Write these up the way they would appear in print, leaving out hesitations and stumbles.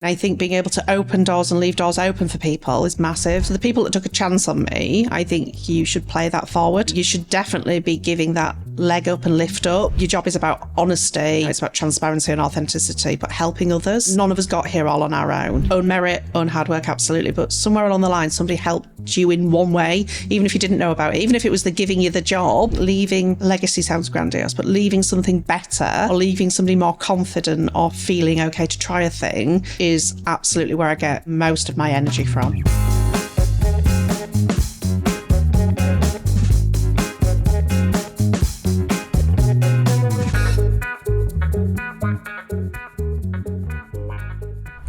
I think being able to open doors and leave doors open for people is massive. So the people that took a chance on me, I think you should play that forward. You should definitely be giving that leg up and lift up. Your job is about honesty, it's about transparency and authenticity, but helping others. None of us got here all on our own. Own merit, own hard work, absolutely. But somewhere along the line, somebody helped you in one way, even if you didn't know about it, even if it was the giving you the job. Leaving legacy sounds grandiose, but leaving something better or leaving somebody more confident or feeling okay to try a thing is absolutely where I get most of my energy from.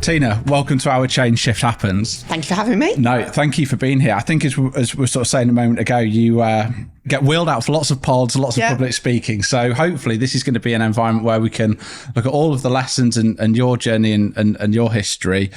Tina, welcome to our Change Shift Happens. Thank you for having me. No, thank you for being here. I think as we were sort of saying a moment ago, you get wheeled out for lots of pods, lots of public speaking. So hopefully this is going to be an environment where we can look at all of the lessons and your journey and your history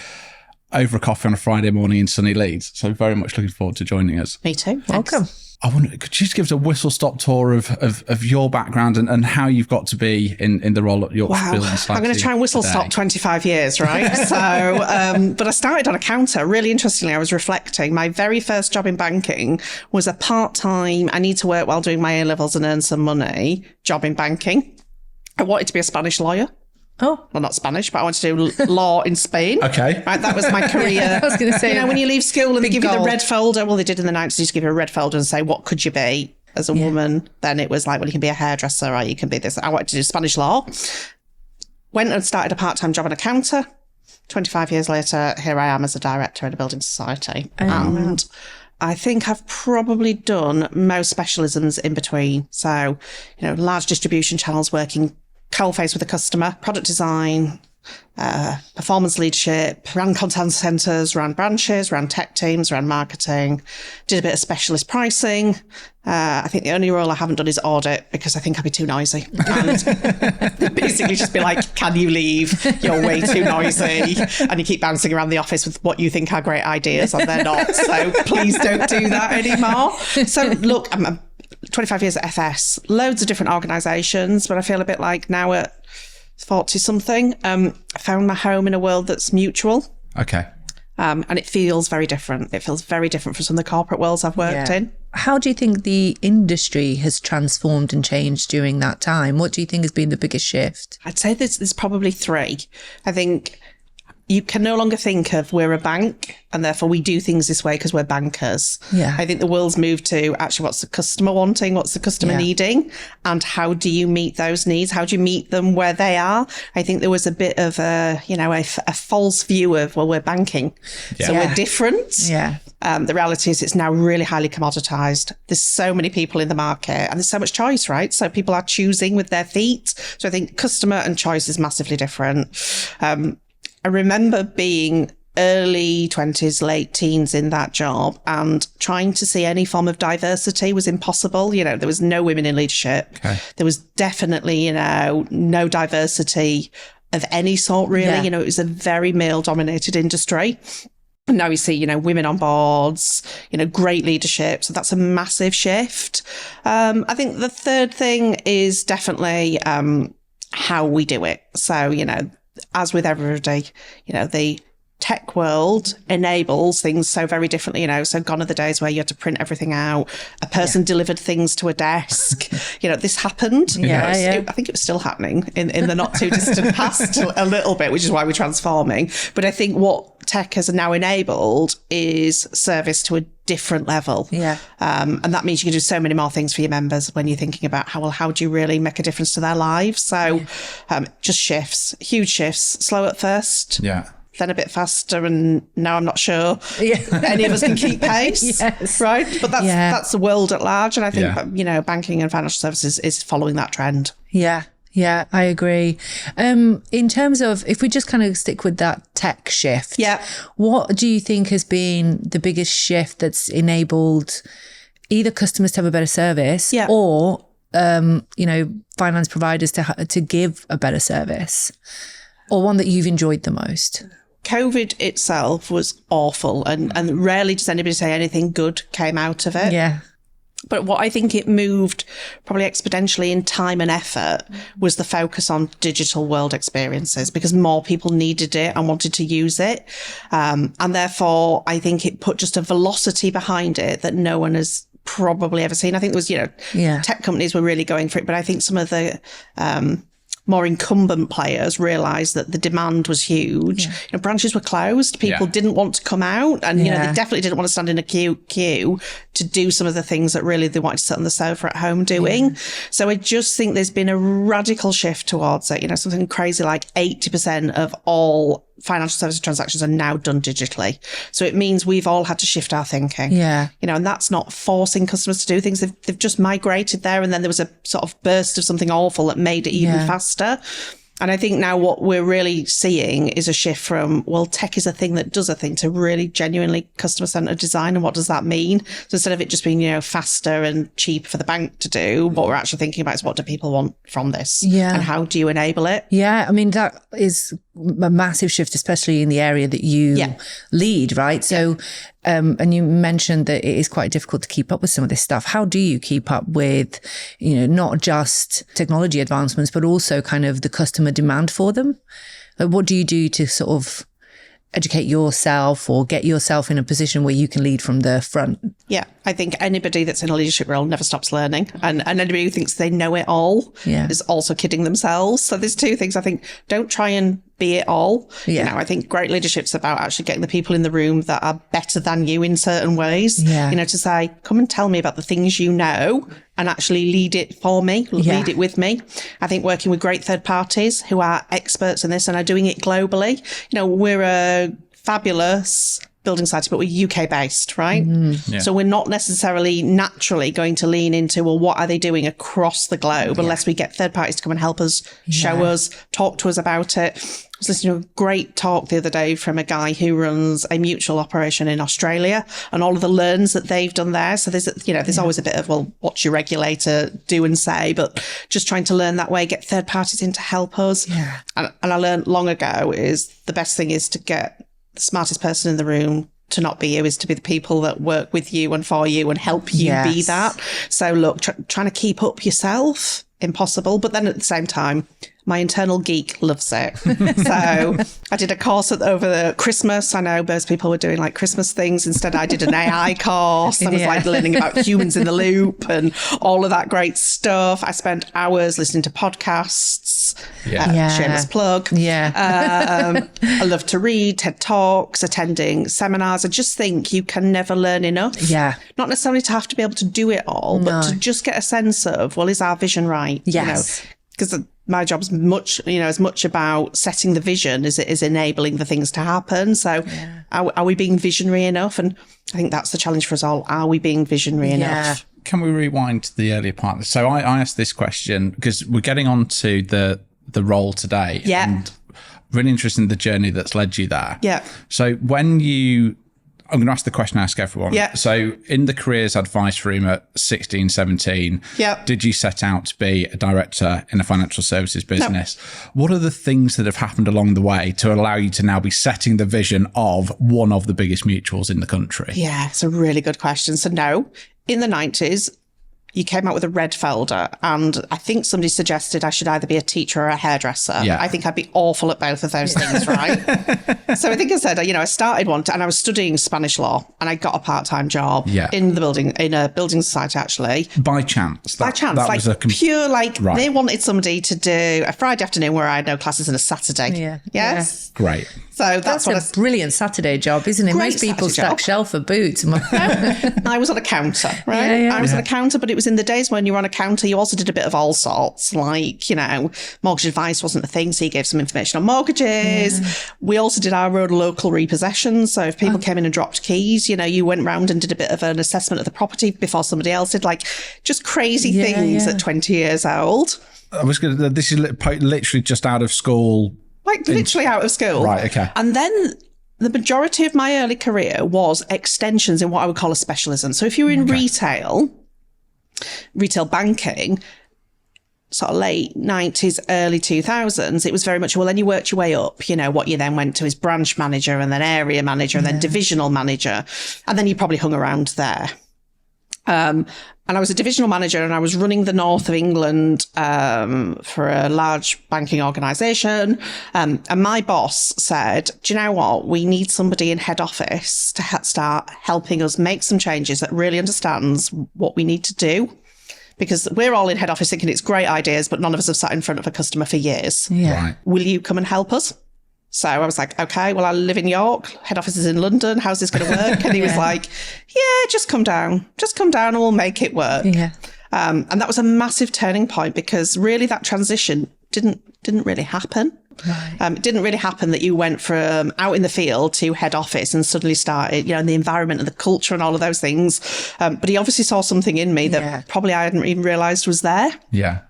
over a coffee on a Friday morning in sunny Leeds. So very much looking forward to joining us. Me too. Thanks. Welcome. I wonder, could you just give us a whistle-stop tour of your background and how you've got to be in the role at Yorkshire Building Society? I'm going to try and whistle-stop 25 years, right? But I started on a counter. Really interestingly, I was reflecting. My very first job in banking was a part-time, I need to work while doing my A-levels and earn some money, job in banking. I wanted to be a Spanish lawyer. Oh. Well, not Spanish, but I wanted to do law in Spain. Okay. Right, that was my career. I was going to say, when you leave school and they give you the goal. red folder, well, they did in the 90s, just give you a red folder and say, what could you be as a woman? Then it was like, well, you can be a hairdresser or you can be this. I wanted to do Spanish law. Went and started a part-time job on a counter. 25 years later, here I am as a director at a building society. And I think I've probably done most specialisms in between. So, large distribution channels, working coalface with the customer, product design, performance leadership, ran contact centres, ran branches, ran tech teams, ran marketing, did a bit of specialist pricing. I think the only role I haven't done is audit because I think I'd be too noisy. And basically just be like, can you leave? You're way too noisy. And you keep bouncing around the office with what you think are great ideas and they're not. So please don't do that anymore. So look, I'm 25 years at FS, loads of different organisations, but I feel a bit like now at 40 something, I found my home in a world that's mutual. Okay. And it feels very different. It feels very different from some of the corporate worlds I've worked in. How do you think the industry has transformed and changed during that time? What do you think has been the biggest shift? I'd say there's probably three. I think you can no longer think of we're a bank and therefore we do things this way because we're bankers. Yeah. I think the world's moved to actually what's the customer wanting, what's the customer needing, and how do you meet those needs? How do you meet them where they are? I think there was a bit of a false view of, well, we're banking, so we're different. Yeah. The reality is it's now really highly commoditized. There's so many people in the market and there's so much choice, right? So people are choosing with their feet. So I think customer and choice is massively different. I remember being early 20s, late teens in that job and trying to see any form of diversity was impossible. There was no women in leadership. Okay. There was definitely, no diversity of any sort, really. Yeah. It was a very male-dominated industry. And now you see, women on boards, great leadership. So that's a massive shift. I think the third thing is definitely how we do it. So, as with everybody, the tech world enables things so very differently, so gone are the days where you had to print everything out. A person delivered things to a desk. This happened. I think it was still happening in the not too distant past a little bit, which is why we're transforming. But I think what tech has now enabled is service to a different level. Yeah. And that means you can do so many more things for your members when you're thinking about how do you really make a difference to their lives? So just shifts, huge shifts, slow at first. Yeah. Then a bit faster, and now I'm not sure any of us can keep pace, right? But that's the world at large, and I think banking and financial services is following that trend. Yeah, I agree. In terms of, if we just kind of stick with that tech shift, what do you think has been the biggest shift that's enabled either customers to have a better service or, finance providers to give a better service, or one that you've enjoyed the most? COVID itself was awful, and rarely does anybody say anything good came out of it. Yeah. But what I think it moved probably exponentially in time and effort was the focus on digital world experiences, because more people needed it and wanted to use it. And therefore, I think it put just a velocity behind it that no one has probably ever seen. I think there was, tech companies were really going for it, but I think some of the more incumbent players realised that the demand was huge. Branches were closed. People didn't want to come out, and they definitely didn't want to stand in a queue to do some of the things that really they wanted to sit on the sofa at home doing. So I just think there's been a radical shift towards it. Something crazy like 80% of all financial services transactions are now done digitally. So it means we've all had to shift our thinking. And that's not forcing customers to do things. They've just migrated there, and then there was a sort of burst of something awful that made it even faster. And I think now what we're really seeing is a shift from, well, tech is a thing that does a thing, to really genuinely customer-centered design. And what does that mean? So instead of it just being, faster and cheap for the bank to do, what we're actually thinking about is, what do people want from this? And how do you enable it? I mean, that is a massive shift, especially in the area that you lead, right? So, and you mentioned that it is quite difficult to keep up with some of this stuff. How do you keep up with, not just technology advancements, but also kind of the customer demand for them? Like, what do you do to sort of educate yourself or get yourself in a position where you can lead from the front? I think anybody that's in a leadership role never stops learning. And anybody who thinks they know it all is also kidding themselves. So there's two things. I think, don't try and be it all. I think great leadership's about actually getting the people in the room that are better than you in certain ways. To say, come and tell me about the things you know and actually lead it for me, lead it with me. I think working with great third parties who are experts in this and are doing it globally. We're a fabulous building society, but we're UK based, right? So we're not necessarily naturally going to lean into, well, what are they doing across the globe, unless we get third parties to come and help us, show us, talk to us about it. I was listening to a great talk the other day from a guy who runs a mutual operation in Australia, and all of the learns that they've done there. So there's always a bit of, well, what's your regulator do and say, but just trying to learn that way, get third parties in to help us. And I learned long ago is the best thing is to get the smartest person in the room to not be you, is to be the people that work with you and for you and help you be that. So look, trying to keep up yourself, impossible. But then at the same time, my internal geek loves it. So I did a course over the Christmas. I know most people were doing like Christmas things. Instead, I did an AI course. I was like learning about humans in the loop and all of that great stuff. I spent hours listening to podcasts. Shameless plug. I love to read, TED Talks, attending seminars. I just think you can never learn enough. Not necessarily to have to be able to do it all, but to just get a sense of, well, is our vision right? Because my job's as much about setting the vision as it is enabling the things to happen. So are we being visionary enough? And I think that's the challenge for us all. Are we being visionary enough? Can we rewind to the earlier part? So I asked this question because we're getting on to the role today. And really interested in the journey that's led you there. So I'm going to ask the question I ask everyone. So in the careers advice room at 16, 17, did you set out to be a director in a financial services business? No. What are the things that have happened along the way to allow you to now be setting the vision of one of the biggest mutuals in the country? It's a really good question. So no, in the 90s, you came out with a red folder, and I think somebody suggested I should either be a teacher or a hairdresser. I think I'd be awful at both of those things, right? So I think I said, I started one, and I was studying Spanish law, and I got a part-time job in a building society, actually. By chance? By chance. That was pure, they wanted somebody to do a Friday afternoon where I had no classes and a Saturday. Yes? Great. So that's a brilliant Saturday job, isn't it? Most people stack shelf for boots. I was on a counter, right? I was on a counter, but it was in the days when you were on a counter, you also did a bit of all sorts, like, mortgage advice wasn't a thing, so you gave some information on mortgages. We also did our own local repossessions. So if people came in and dropped keys, you went round and did a bit of an assessment of the property before somebody else did, just crazy things at 20 years old. This is literally just out of school. Literally out of school. Right, okay. And then the majority of my early career was extensions in what I would call a specialism. So if you were in retail banking, sort of late 90s, early 2000s, it was very much, well, then you worked your way up. What you then went to is branch manager and then area manager and then divisional manager. And then you probably hung around there. And I was a divisional manager and I was running the north of England for a large banking organisation. And my boss said, do you know what? We need somebody in head office to start helping us make some changes that really understands what we need to do. Because we're all in head office thinking it's great ideas, but none of us have sat in front of a customer for years. Yeah. Right. Will you come and help us? So I was like, okay, well, I live in York. Head office is in London. How's this going to work? And he was like, yeah, just come down and we'll make it work. Yeah. And that was a massive turning point because really that transition didn't really happen. Right. It didn't really happen that you went from out in the field to head office and suddenly started, in the environment and the culture and all of those things. But he obviously saw something in me that probably I hadn't even realised was there. Yeah.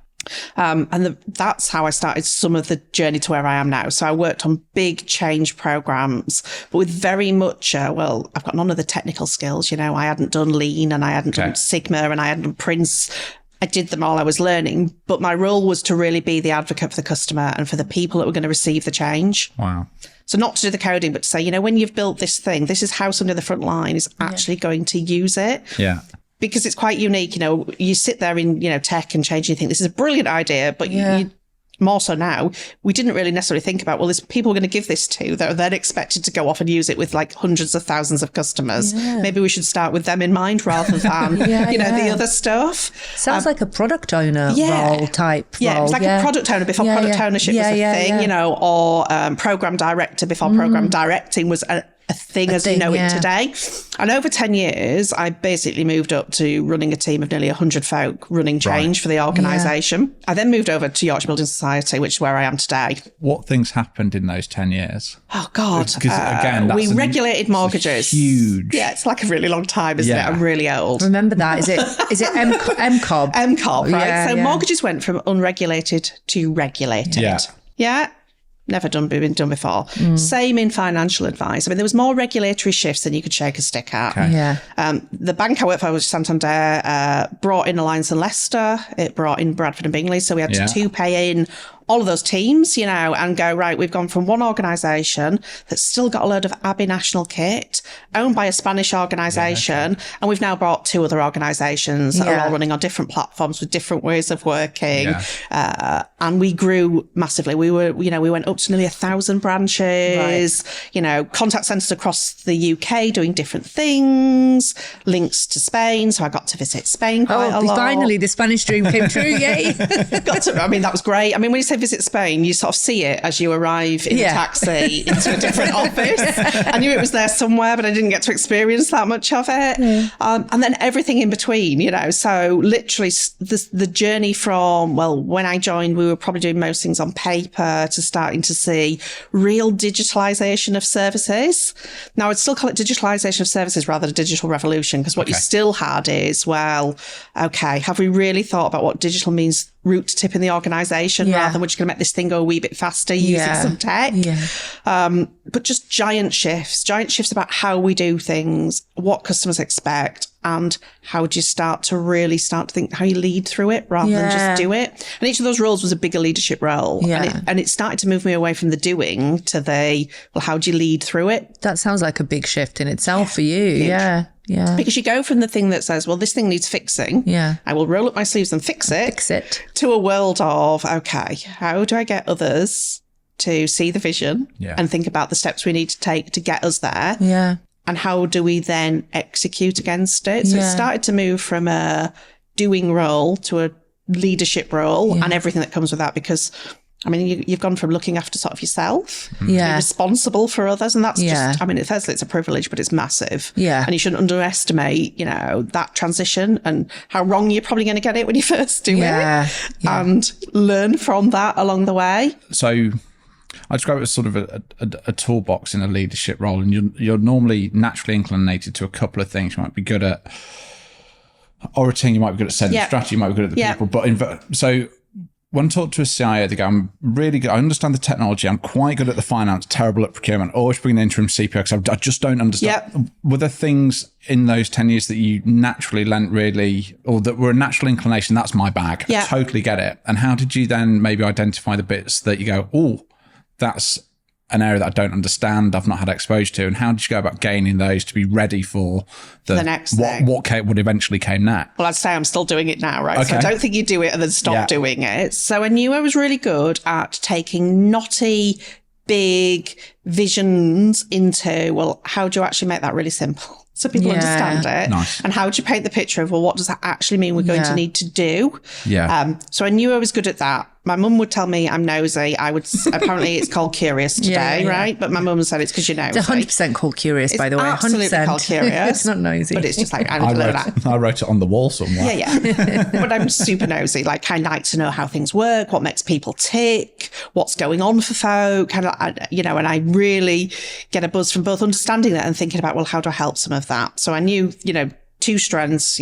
That's how I started some of the journey to where I am now. So I worked on big change programs, but with very much, I've got none of the technical skills. I hadn't done Lean and I hadn't done Sigma and I hadn't done Prince. I did them all I was learning, but my role was to really be the advocate for the customer and for the people that were going to receive the change. Wow. So not to do the coding, but to say, when you've built this thing, this is how somebody on the front line is actually going to use it. Yeah. Because it's quite unique, you sit there in, tech and change and you think this is a brilliant idea, but you more so now, we didn't really necessarily think about, well, there's people we're going to give this to that are then expected to go off and use it with like hundreds of thousands of customers. Yeah. Maybe we should start with them in mind rather than, the other stuff. Sounds like a product owner role type role. It's like a product owner before product ownership was a thing, or program director before program directing was a thing as we know it today. And over 10 years, I basically moved up to running a team of nearly 100 folk running change for the organisation. I then moved over to Yorkshire Building Society, which is where I am today. What things happened in those 10 years? Oh, God. Because again, we regulated mortgages. Huge. Yeah, it's like a really long time, isn't it? I'm really old. Remember that? Is it MCOB? MCOB, right? So mortgages went from unregulated to regulated. Yeah. Never been done before. Same in financial advice. I mean, there was more regulatory shifts than you could shake a stick at. Okay. Yeah. The bank I worked for was Santander, brought in Alliance and Leicester. It brought in Bradford and Bingley. So we had to pay in all of those teams, and go, right, we've gone from one organisation that's still got a load of Abbey national kit, owned by a Spanish organisation, and we've now brought two other organisations that are all running on different platforms with different ways of working. And we grew massively. We went up to nearly 1,000 branches, contact centres across the UK doing different things, links to Spain. So I got to visit Spain quite a lot. Finally, the Spanish dream came true, yay. That was great. I mean, when you say visit Spain, you sort of see it as you arrive in a taxi into a different office. I knew it was there somewhere, but I didn't get to experience that much of it. And then everything in between, So literally the journey from, when I joined, we were probably doing most things on paper to starting to see real digitalisation of services. Now, I'd still call it digitalisation of services rather than a digital revolution, because what you still had is, have we really thought about what digital means route to tip in the organisation rather than we're just going to make this thing go a wee bit faster using some tech. But just giant shifts about how we do things, what customers expect, and how do you start to think how you lead through it rather than just do it. And each of those roles was a bigger leadership role. And it started to move me away from the doing to how do you lead through it? That sounds like a big shift in itself for you. Yeah. Because you go from the thing that says, this thing needs fixing. I will roll up my sleeves and fix it. To a world of, how do I get others to see the vision and think about the steps we need to take to get us there? And how do we then execute against it? So it started to move from a doing role to a leadership role and everything that comes with that, because you've gone from looking after sort of yourself to be responsible for others. And that's just, firstly, it's a privilege, but it's massive. And you shouldn't underestimate, that transition and how wrong you're probably going to get it when you first do it and learn from that along the way. So I describe it as sort of a toolbox in a leadership role. And you're normally naturally inclinated to a couple of things. You might be good at orating, you might be good at setting strategy, you might be good at the people. But so when I talk to a CIO, they go, I'm really good. I understand the technology. I'm quite good at the finance, terrible at procurement. Always bring an interim CPO because I just don't understand. Were there things in those 10 years that you naturally lent really, or that were a natural inclination? That's my bag. I totally get it. And how did you then maybe identify the bits that you go, that's an area that I don't understand, I've not had exposure to, and how did you go about gaining those to be ready for the next thing? What would eventually came next? Well, I'd say I'm still doing it now, right? So I don't think you do it and then stop doing it. So I knew I was really good at taking knotty, big visions into, well, how do you actually make that really simple so people understand it? Nice. And how do you paint the picture of, well, what does that actually mean we're going to need to do? So I knew I was good at that. My mum would tell me I'm nosy. I would, apparently it's called curious today, right? But my mum said it's because you're nosy. It's 100% called curious, by the way. Absolutely 100%. called curious. It's not nosy. But it's just like, I wrote it on the wall somewhere. Yeah. But I'm super nosy. Like, I like to know how things work, what makes people tick, what's going on for folk, kind of, and I really get a buzz from both understanding that and thinking about, well, how do I help some of that? So I knew, two strengths,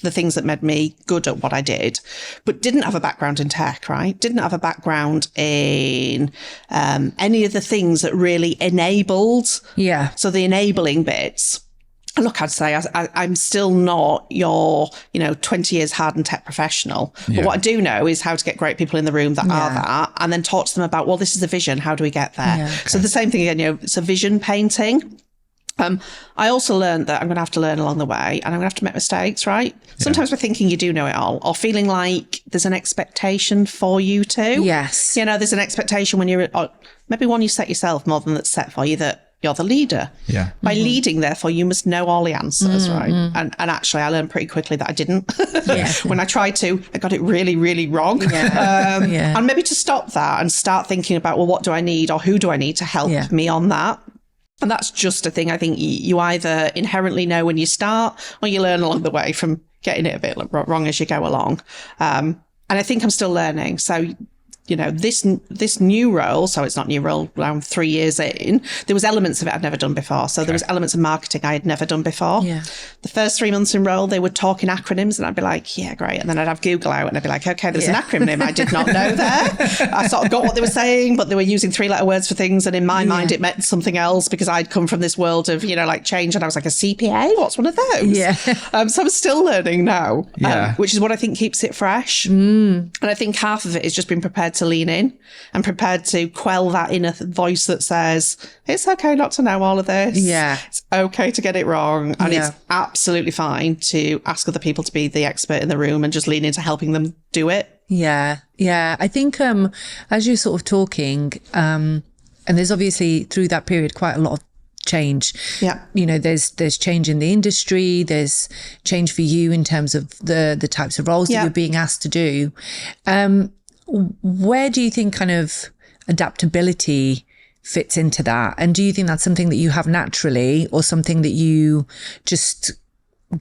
the things that made me good at what I did, but didn't have a background in tech, right? Didn't have a background in any of the things that really enabled. Yeah. So the enabling bits. And look, I'd say I'm still not your, 20 years hardened tech professional. But what I do know is how to get great people in the room that are that, and then talk to them about, well, this is the vision. How do we get there? Yeah, okay. So the same thing again, it's a vision painting. I also learned that I'm going to have to learn along the way and I'm going to have to make mistakes, right? Sometimes we're thinking you do know it all, or feeling like there's an expectation for you to. Yes. There's an expectation when you're, or maybe one you set yourself more than that's set for you, that you're the leader. Yeah. By leading, therefore, you must know all the answers, right? And actually, I learned pretty quickly that I didn't. When I tried to, I got it really, really wrong. And maybe to stop that and start thinking about, well, what do I need or who do I need to help me on that? And that's just a thing I think you either inherently know when you start or you learn along the way from getting it a bit wrong as you go along. And I think I'm still learning. So, this new role, so it's not new role, around 3 years in, there was elements of it I'd never done before. So there was elements of marketing I had never done before. Yeah. The first 3 months in role, they were talking acronyms and I'd be like, yeah, great. And then I'd have Google out and I'd be like, okay, there's an acronym I did not know there. I sort of got what they were saying, but they were using 3-letter words for things. And in my mind, it meant something else because I'd come from this world of, change. And I was like, a CPA? What's one of those? Yeah. So I'm still learning now, which is what I think keeps it fresh. And I think half of it is just being prepared to lean in and prepared to quell that inner voice that says, it's okay not to know all of this. Yeah. It's okay to get it wrong. And it's absolutely fine to ask other people to be the expert in the room and just lean into helping them do it. Yeah. Yeah. I think as you're sort of talking, and there's obviously through that period quite a lot of change. Yeah. There's change in the industry, there's change for you in terms of the types of roles that you're being asked to do. Where do you think kind of adaptability fits into that? And do you think that's something that you have naturally or something that you just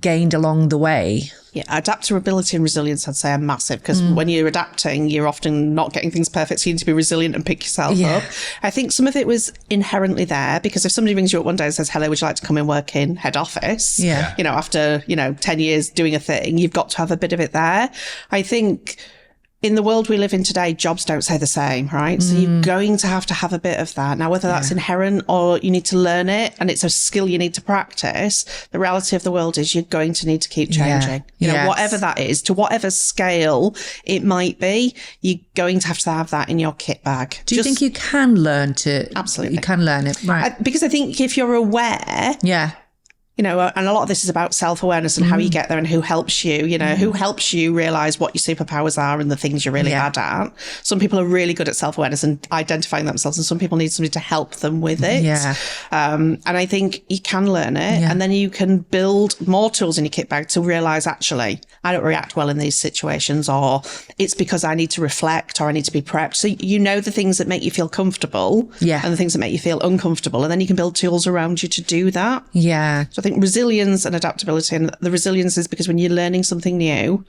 gained along the way? Yeah, adaptability and resilience, I'd say, are massive because when you're adapting, you're often not getting things perfect. So you need to be resilient and pick yourself up. I think some of it was inherently there because if somebody rings you up one day and says, hello, would you like to come and work in head office? Yeah. After, 10 years doing a thing, you've got to have a bit of it there. I think in the world we live in today, jobs don't stay the same, right? So you're going to have a bit of that. Now, whether that's inherent or you need to learn it and it's a skill you need to practice, the reality of the world is you're going to need to keep changing. Whatever that is, to whatever scale it might be, you're going to have that in your kit bag. Do you think you can learn to? Absolutely. You can learn it, right? Because I think if you're aware. Yeah. And a lot of this is about self-awareness and how you get there and who helps you, who helps you realize what your superpowers are and the things you're really bad at. Some people are really good at self-awareness and identifying themselves and some people need somebody to help them with it. Yeah. And I think you can learn it and then you can build more tools in your kit bag to realize, actually, I don't react well in these situations or it's because I need to reflect or I need to be prepped. So the things that make you feel comfortable and the things that make you feel uncomfortable. And then you can build tools around you to do that. Yeah. So I think resilience and adaptability, and the resilience is because when you're learning something new,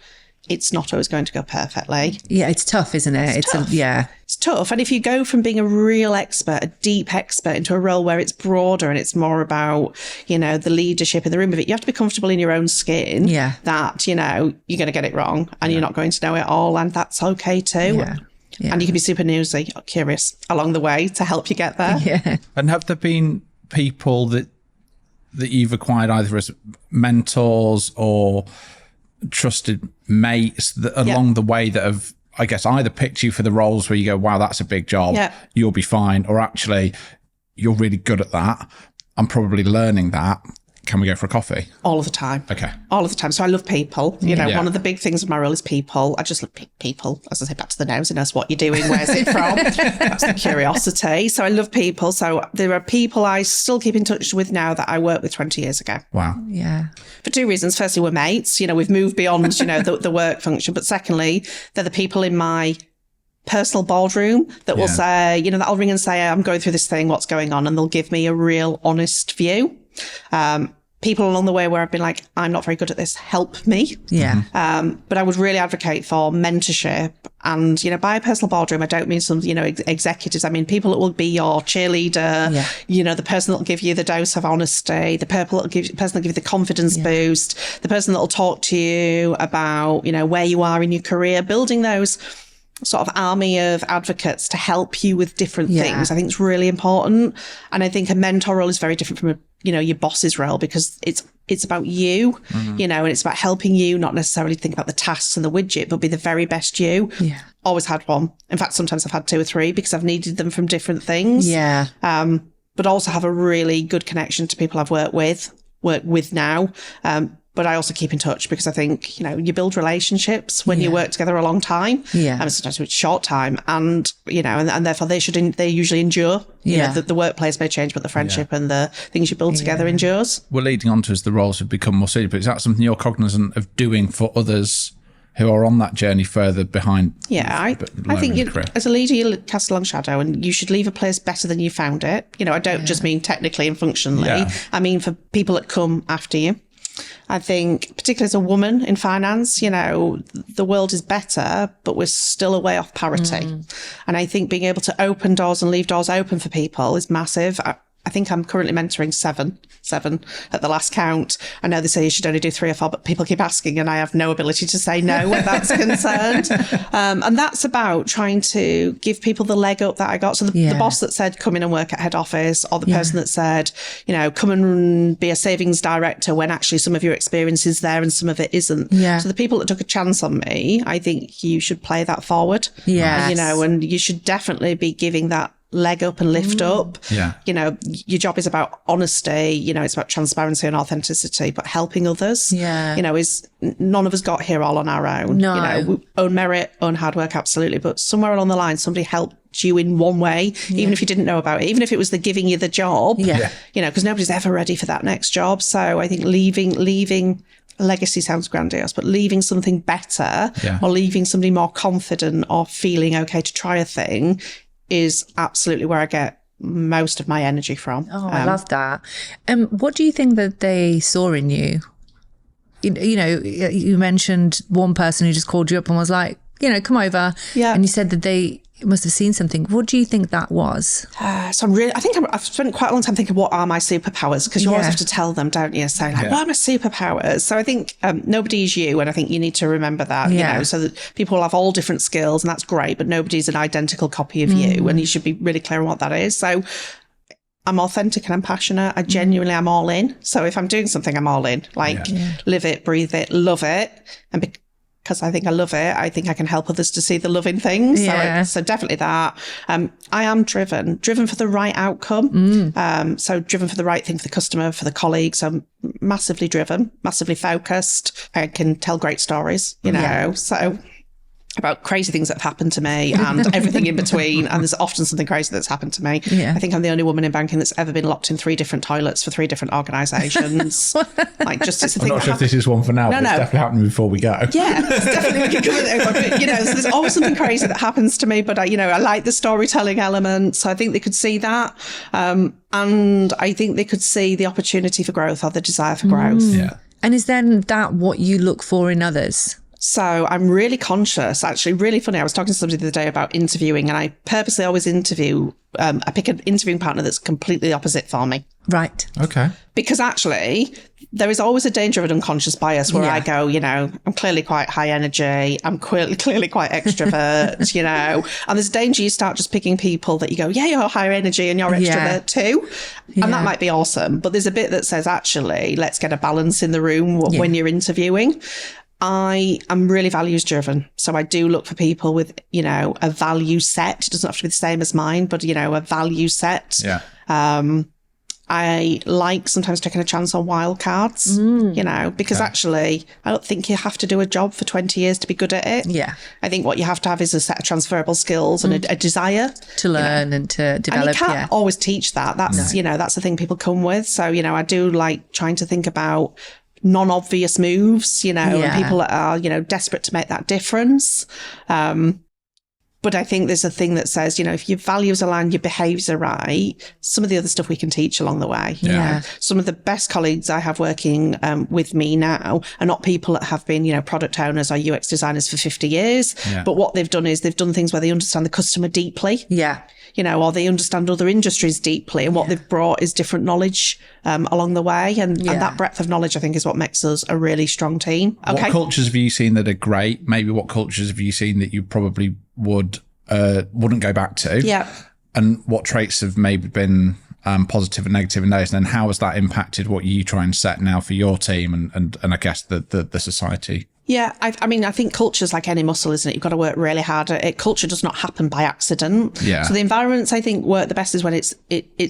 it's not always going to go perfectly. Yeah, it's tough, isn't it? It's tough. It's tough. And if you go from being a real expert, a deep expert, into a role where it's broader and it's more about, the leadership in the room of it, you have to be comfortable in your own skin that, you're going to get it wrong and you're not going to know it all. And that's okay too. Yeah. Yeah. And you can be super nosy or curious along the way to help you get there. Yeah. And have there been people that you've acquired either as mentors or trusted mates that along the way that have I guess, either picked you for the roles where you go, wow, that's a big job, you'll be fine, or actually, you're really good at that. I'm probably learning that. Can we go for a coffee? All of the time. Okay. All of the time. So I love people. One of the big things of my role is people. I just love people. As I say, back to the nosiness, what you're doing, where's it from? That's the curiosity. So I love people. So there are people I still keep in touch with now that I worked with 20 years ago. Wow. Yeah. For two reasons. Firstly, we're mates. We've moved beyond, the work function. But secondly, they're the people in my personal boardroom that will say, that I'll ring and say, I'm going through this thing, what's going on? And they'll give me a real honest view. People along the way where I've been like, I'm not very good at this, help me. Yeah. But I would really advocate for mentorship. And, by a personal boardroom, I don't mean some, executives. I mean, people that will be your cheerleader, the person that will give you the dose of honesty, the person that will give you the confidence boost, the person that will talk to you about, where you are in your career, building those sort of army of advocates to help you with different things. I think it's really important. And I think a mentor role is very different from your boss's role, because it's about you, and it's about helping you, not necessarily think about the tasks and the widget, but be the very best you. Yeah. Always had one. In fact, sometimes I've had two or three because I've needed them from different things. Yeah. But also have a really good connection to people I've work with now. But I also keep in touch because I think, you build relationships when you work together a long time. Yeah. And sometimes it's short time. And, and therefore they usually endure. The workplace may change, but the friendship and the things you build together endures. We're leading on to as the roles have become more senior, but is that something you're cognizant of doing for others who are on that journey further behind? Yeah, I think as a leader, you cast a long shadow and you should leave a place better than you found it. I don't just mean technically and functionally. Yeah. I mean for people that come after you. I think, particularly as a woman in finance, the world is better, but we're still a way off parity. And I think being able to open doors and leave doors open for people is massive. I think I'm currently mentoring seven at the last count. I know they say you should only do 3 or 4, but people keep asking and I have no ability to say no where that's concerned. And that's about trying to give people the leg up that I got. So the boss that said, come in and work at head office, or the person that said, come and be a savings director when actually some of your experience is there and some of it isn't. Yeah. So the people that took a chance on me, I think you should play that forward. Yeah. And you should definitely be giving that leg up and lift up. Yeah. Your job is about honesty, it's about transparency and authenticity, but helping others, is none of us got here all on our own. No. Own merit, own hard work, absolutely. But somewhere along the line, somebody helped you in one way, even if you didn't know about it, even if it was the giving you the job, because nobody's ever ready for that next job. So I think leaving legacy sounds grandiose, but leaving something better or leaving somebody more confident or feeling okay to try a thing is absolutely where I get most of my energy from. Oh, I love that. What do you think that they saw in you? You mentioned one person who just called you up and was like, come over. Yeah. And you said that they must have seen something. What do you think that was? I've spent quite a long time thinking, what are my superpowers? Because you always have to tell them, don't you? So what are my superpowers? So I think nobody is you. And I think you need to remember that, so that people will have all different skills and that's great, but nobody's an identical copy of you. And you should be really clear on what that is. So I'm authentic and I'm passionate. I genuinely am all in. So if I'm doing something, I'm all in. Live it, breathe it, love it. And because I think I love it, I think I can help others to see the love in things. Yeah. So definitely that. I am driven for the right outcome. So driven for the right thing for the customer, for the colleagues. I'm massively driven, massively focused. I can tell great stories, so about crazy things that have happened to me and everything in between. And there's often something crazy that's happened to me. Yeah. I think I'm the only woman in banking that's ever been locked in 3 different toilets for 3 different organisations. It's a thing. I'm not sure if this is one for now, but it's definitely happening before we go. Yeah, it's definitely, we can come in, so there's always something crazy that happens to me, but I like the storytelling element. So I think they could see that. And I think they could see the opportunity for growth or the desire for growth. Yeah. And is then that what you look for in others? So I'm really conscious, actually, really funny. I was talking to somebody the other day about interviewing, and I purposely always I pick an interviewing partner that's completely opposite for me. Right. Okay. Because actually, there is always a danger of an unconscious bias where I go, I'm clearly quite high energy. I'm clearly quite extrovert, and there's a danger you start just picking people that you go, you're higher energy and you're extrovert too. And that might be awesome. But there's a bit that says, actually, let's get a balance in the room when you're interviewing. I am really values driven. So I do look for people with, a value set. It doesn't have to be the same as mine, but, a value set. Yeah. I like sometimes taking a chance on wild cards, because actually I don't think you have to do a job for 20 years to be good at it. Yeah. I think what you have to have is a set of transferable skills and a desire to learn and to develop. And you can't always teach that. That's, that's the thing people come with. So, I do like trying to think about non-obvious moves, and people that are, desperate to make that difference. But I think there's a thing that says, if your values align, your behaviours are right, some of the other stuff we can teach along the way. Yeah. Some of the best colleagues I have working with me now are not people that have been, product owners or UX designers for 50 years. Yeah. But what they've done is they've done things where they understand the customer deeply. Yeah. Or they understand other industries deeply. And what they've brought is different knowledge along the way. And that breadth of knowledge, I think, is what makes us a really strong team. Okay. What cultures have you seen that are great? Maybe what cultures have you seen that you probably wouldn't go back to? Yeah. And what traits have maybe been positive and negative in those? And then how has that impacted what you try and set now for your team and I guess the society? Yeah, I think culture's like any muscle, isn't it? You've got to work really hard at it. Culture does not happen by accident. Yeah. So the environments, I think, work the best is when it's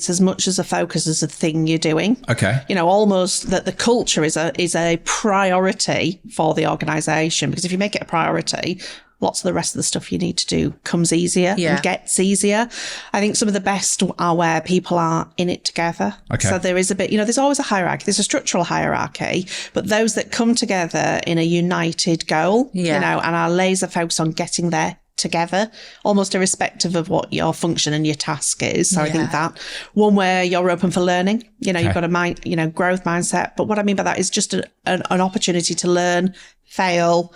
as much as a focus as a thing you're doing. Okay. Almost that the culture is a priority for the organisation, because if you make it a priority, lots of the rest of the stuff you need to do comes easier and gets easier. I think some of the best are where people are in it together. Okay. So there is a bit, there's always a hierarchy. There's a structural hierarchy, but those that come together in a united goal, and are laser focused on getting there together, almost irrespective of what your function and your task is. So I think that one where you're open for learning, you've got a growth mindset. But what I mean by that is just an opportunity to learn, fail,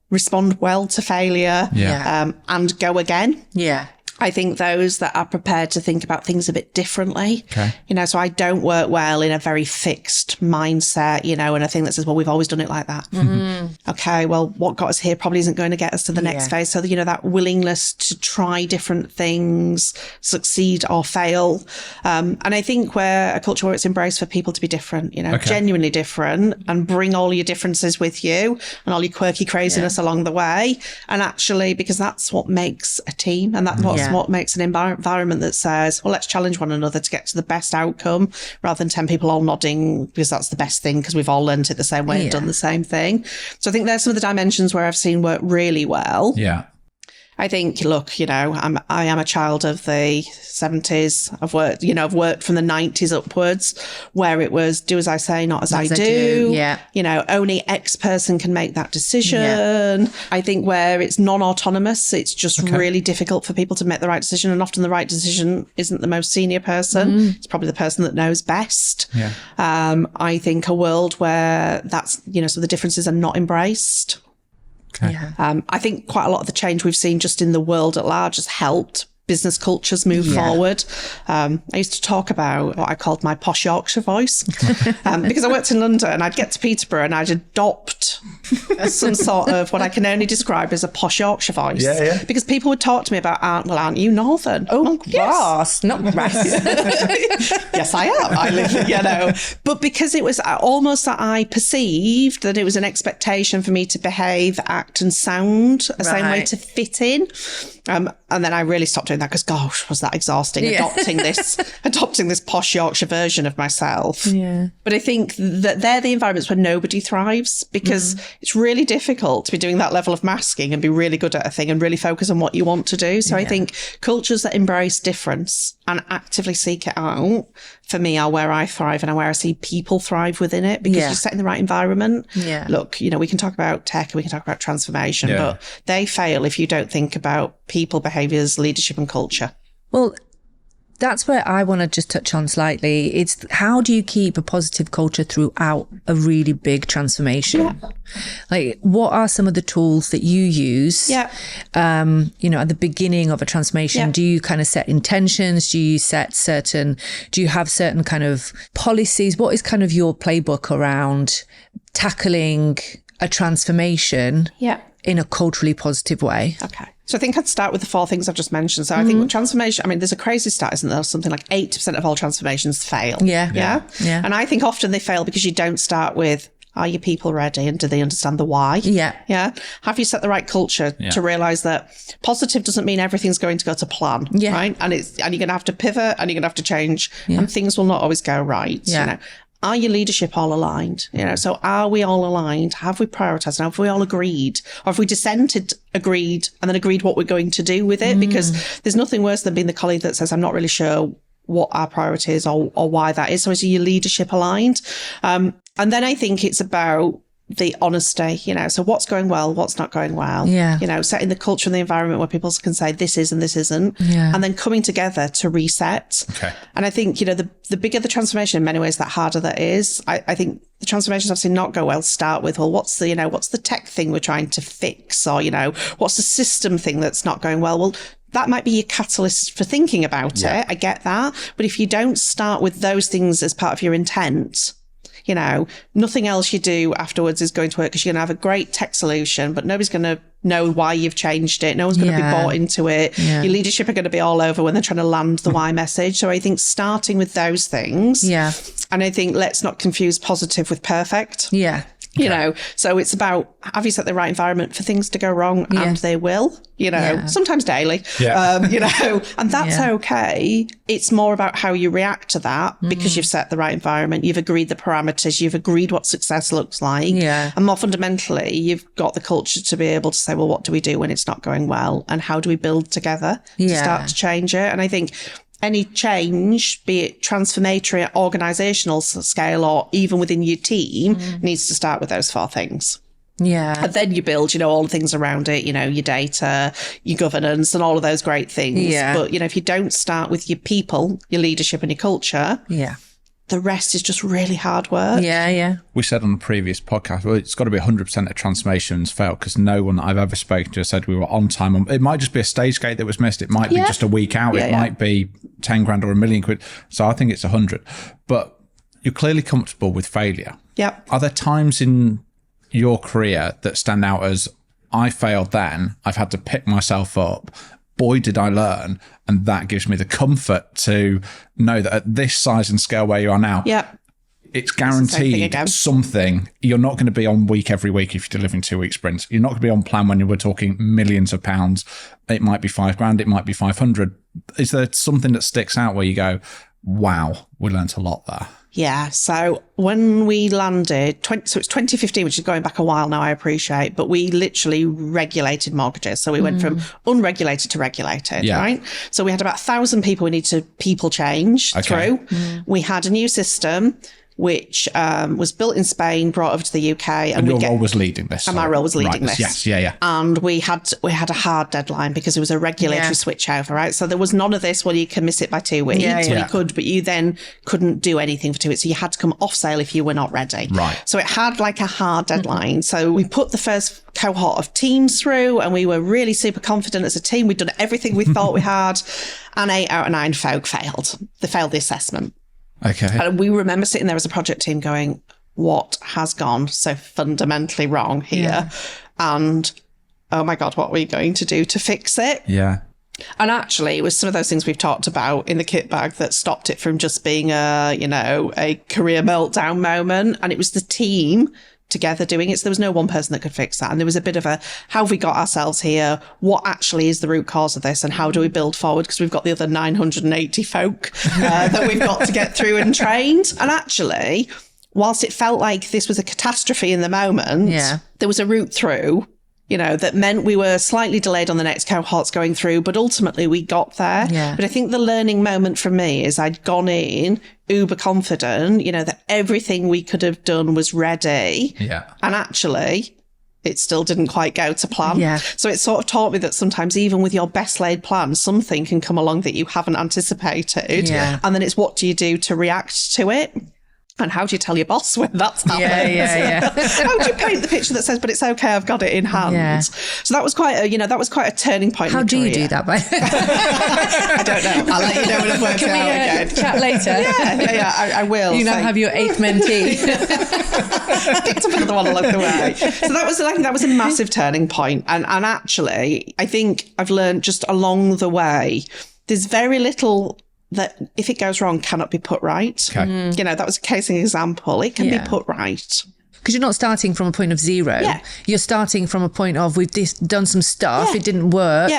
respond well to failure, and go again. Yeah. I think those that are prepared to think about things a bit differently. Okay. So I don't work well in a very fixed mindset, and a thing that says, well, we've always done it like that. Mm-hmm. Okay, well, what got us here probably isn't going to get us to the next phase. So, that willingness to try different things, succeed or fail. And I think where a culture where it's embraced for people to be different, genuinely different, and bring all your differences with you and all your quirky craziness along the way. And actually, because that's what makes a team, and that's what makes an environment that says, well, let's challenge one another to get to the best outcome, rather than 10 people all nodding because that's the best thing because we've all learned it the same way and done the same thing. So I think there's some of the dimensions where I've seen work really well. Yeah. I think, look, I am a child of the 70s. I've worked from the 90s upwards, where it was do as I say, not as I do. Yeah. Only X person can make that decision. Yeah. I think where it's non-autonomous, it's just really difficult for people to make the right decision. And often the right decision isn't the most senior person. It's probably the person that knows best. Yeah. I think a world where that's, so the differences are not embraced. Okay. Yeah. I think quite a lot of the change we've seen just in the world at large has helped business cultures move forward. I used to talk about what I called my posh Yorkshire voice because I worked in London, and I'd get to Peterborough and I'd adopt some sort of what I can only describe as a posh Yorkshire voice. Yeah, yeah. Because people would talk to me about, aren't you Northern? Oh, yes. Not right. Yes, I am. I live, But because it was almost that I perceived that it was an expectation for me to behave, act and sound the same way to fit in. And then I really stopped doing that because, gosh, was that exhausting, adopting this posh Yorkshire version of myself. Yeah. But I think that they're the environments where nobody thrives, because it's really difficult to be doing that level of masking and be really good at a thing and really focus on what you want to do. So I think cultures that embrace difference and actively seek it out, for me, are where I thrive and where I see people thrive within it, because you're set in the right environment. Yeah. Look, we can talk about tech and we can talk about transformation, but they fail if you don't think about people, behaviours, leadership and culture. Well, that's where I want to just touch on slightly. It's how do you keep a positive culture throughout a really big transformation? Yeah. Like, what are some of the tools that you use? Yeah. At the beginning of a transformation, do you kind of set intentions? Do you have certain kind of policies? What is kind of your playbook around tackling a transformation in a culturally positive way? Okay. So I think I'd start with the 4 things I've just mentioned. So I think transformation, there's a crazy stat, isn't there? Something like 80% of all transformations fail. Yeah. And I think often they fail because you don't start with, Are your people ready? And do they understand the why? Yeah. Yeah. Have you set the right culture to realise that positive doesn't mean everything's going to go to plan? Yeah. Right. And you're going to have to pivot and you're going to have to change and things will not always go right. Yeah. You know, are your leadership all aligned? You know, so are we all aligned? Have we prioritised? Have we all agreed? Or have we dissented, agreed, and then agreed what we're going to do with it? Because there's nothing worse than being the colleague that says, I'm not really sure what our priority is or why that is. So is your leadership aligned? And then I think it's about the honesty, you know, so what's going well, what's not going well, you know, setting the culture and the environment where people can say this is and this isn't, and then coming together to reset. Okay. And I think, you know, the bigger the transformation in many ways, that harder that is. I think the transformations I've seen not go well start with, well, what's the tech thing we're trying to fix? Or, you know, what's the system thing that's not going well? Well, that might be your catalyst for thinking about it. I get that. But if you don't start with those things as part of your intent, you know, nothing else you do afterwards is going to work, because you're going to have a great tech solution, but nobody's going to know why you've changed it. No one's going to be bought into it. Your leadership are going to be all over when they're trying to land the why message. So I think starting with those things. Yeah. And I think let's not confuse positive with perfect. Yeah. You know, so it's about, have you set the right environment for things to go wrong? And they will, you know, sometimes daily, you know, and that's okay. It's more about how you react to that, because you've set the right environment, you've agreed the parameters, you've agreed what success looks like. And more fundamentally, you've got the culture to be able to say, well, what do we do when it's not going well? And how do we build together to start to change it? And I think any change, be it transformatory at organisational scale or even within your team, needs to start with those 4 things. Yeah. And then you build, you know, all the things around it, you know, your data, your governance and all of those great things. Yeah. But, you know, if you don't start with your people, your leadership and your culture, the rest is just really hard work. Yeah, yeah. We said on the previous podcast, well, it's got to be 100% of transformations fail, because no one that I've ever spoken to said we were on time. It might just be a stage gate that was missed. It might be just a week out. It might be 10 grand or £1 million. So I think it's 100. But you're clearly comfortable with failure. Yep. Are there times in your career that stand out as, I failed then, I've had to pick myself up, boy, did I learn. And that gives me the comfort to know that at this size and scale where you are now, it's guaranteed something. You're not going to be on week every week if you're delivering 2-week sprints. You're not going to be on plan when we're talking millions of pounds. It might be 5 grand, it might be 500. Is there something that sticks out where you go, wow, we learnt a lot there? Yeah. So when we landed, so it's 2015, which is going back a while now, I appreciate, but we literally regulated mortgages. So we went from unregulated to regulated, right? So we had about 1,000 people we needed to people change through. We had a new system which was built in Spain, brought over to the UK. And your role was leading this. And my role was leading this. Yes, yeah. And we had a hard deadline because it was a regulatory switch over, right? So there was none of this, well, you can miss it by 2 weeks. Well, you could, but you then couldn't do anything for 2 weeks. So you had to come off sale if you were not ready. Right. So it had like a hard deadline. So we put the first cohort of teams through and we were really super confident as a team. We'd done everything we thought we had. And 8 out of 9 folk failed. They failed the assessment. Okay. And we remember sitting there as a project team going, what has gone so fundamentally wrong here? Yeah. And, oh my God, what are we going to do to fix it? Yeah. And actually, it was some of those things we've talked about in the kit bag that stopped it from just being a career meltdown moment. And it was the team together doing it. So there was no one person that could fix that. And there was a bit of a, how have we got ourselves here? What actually is the root cause of this? And how do we build forward? Because we've got the other 980 folk that we've got to get through and trained. And actually, whilst it felt like this was a catastrophe in the moment, there was a route through, you know, that meant we were slightly delayed on the next cohorts going through, but ultimately we got there. Yeah. But I think the learning moment for me is I'd gone in uber confident, you know, that everything we could have done was ready. Yeah. And actually, it still didn't quite go to plan. Yeah. So it sort of taught me that sometimes even with your best laid plan, something can come along that you haven't anticipated. Yeah. And then it's what do you do to react to it? And how do you tell your boss when that's happened? Yeah. How do you paint the picture that says, but it's okay, I've got it in hand? Yeah. So that was quite a turning point. How do you do that? I don't know. I'll let you know when I've worked it out again. Chat later. Yeah, I will. You now have your 8th mentee. Picked up another one along the way. So that was a massive turning point. And actually, I think I've learned just along the way, there's very little that if it goes wrong cannot be put right. Okay. You know, that was a case example. It can be put right. because you're not starting from a point of zero. You're starting from a point of, we've done some stuff, it didn't work,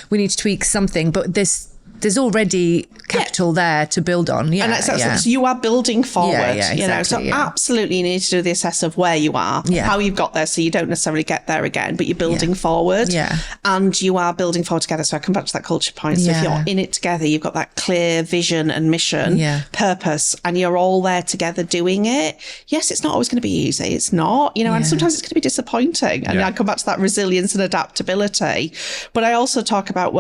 we need to tweak something, but there's already capital there to build on. And so you are building forward. So absolutely you need to do the assess of where you are, how you've got there, so you don't necessarily get there again, but you're building forward. And you are building forward together. So I come back to that culture point. So if you're in it together, you've got that clear vision and mission, purpose, and you're all there together doing it. Yes, it's not always going to be easy. It's not, and sometimes it's going to be disappointing. And I come back to that resilience and adaptability. But I also talk about,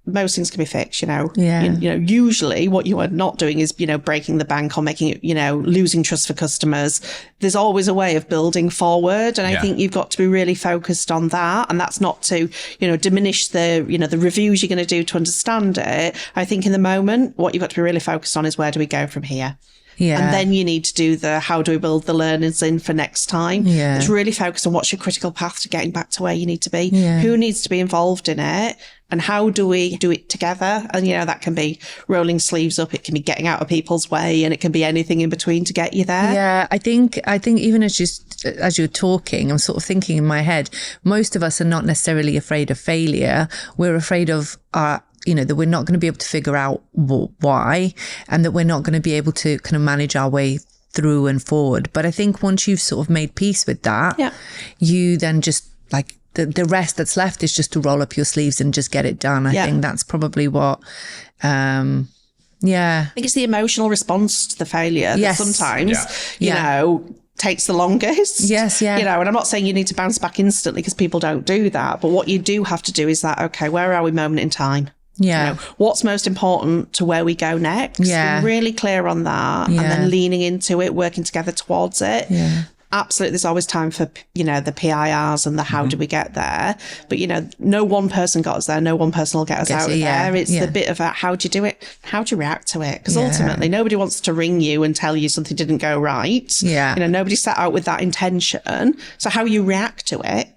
most things can be fixed, usually what you are not doing is, breaking the bank or making it, losing trust for customers. There's always a way of building forward. And I think you've got to be really focused on that. And that's not to, diminish the, the reviews you're going to do to understand it. I think in the moment, what you've got to be really focused on is, where do we go from here? And then you need to do how do we build the learnings in for next time? It's really focused on what's your critical path to getting back to where you need to be. Who needs to be involved in it? And how do we do it together? And, that can be rolling sleeves up. It can be getting out of people's way, and it can be anything in between to get you there. Yeah, I think even as you're talking, I'm sort of thinking in my head, most of us are not necessarily afraid of failure. We're afraid of that we're not going to be able to figure out why, and that we're not going to be able to kind of manage our way through and forward. But I think once you've sort of made peace with that, you then just the rest that's left is just to roll up your sleeves and just get it done. I think that's probably what, I think it's the emotional response to the failure that sometimes, takes the longest. And I'm not saying you need to bounce back instantly, because people don't do that. But what you do have to do is that, okay, where are we moment in time? What's most important to where we go next? Be really clear on that, and then leaning into it, working together towards it. Absolutely, there's always time for, the PIRs and the how do we get there. But, no one person got us there. No one person will get us out of there. It's the bit of how do you do it? How do you react to it? Because ultimately, nobody wants to ring you and tell you something didn't go right. Nobody set out with that intention. So how you react to it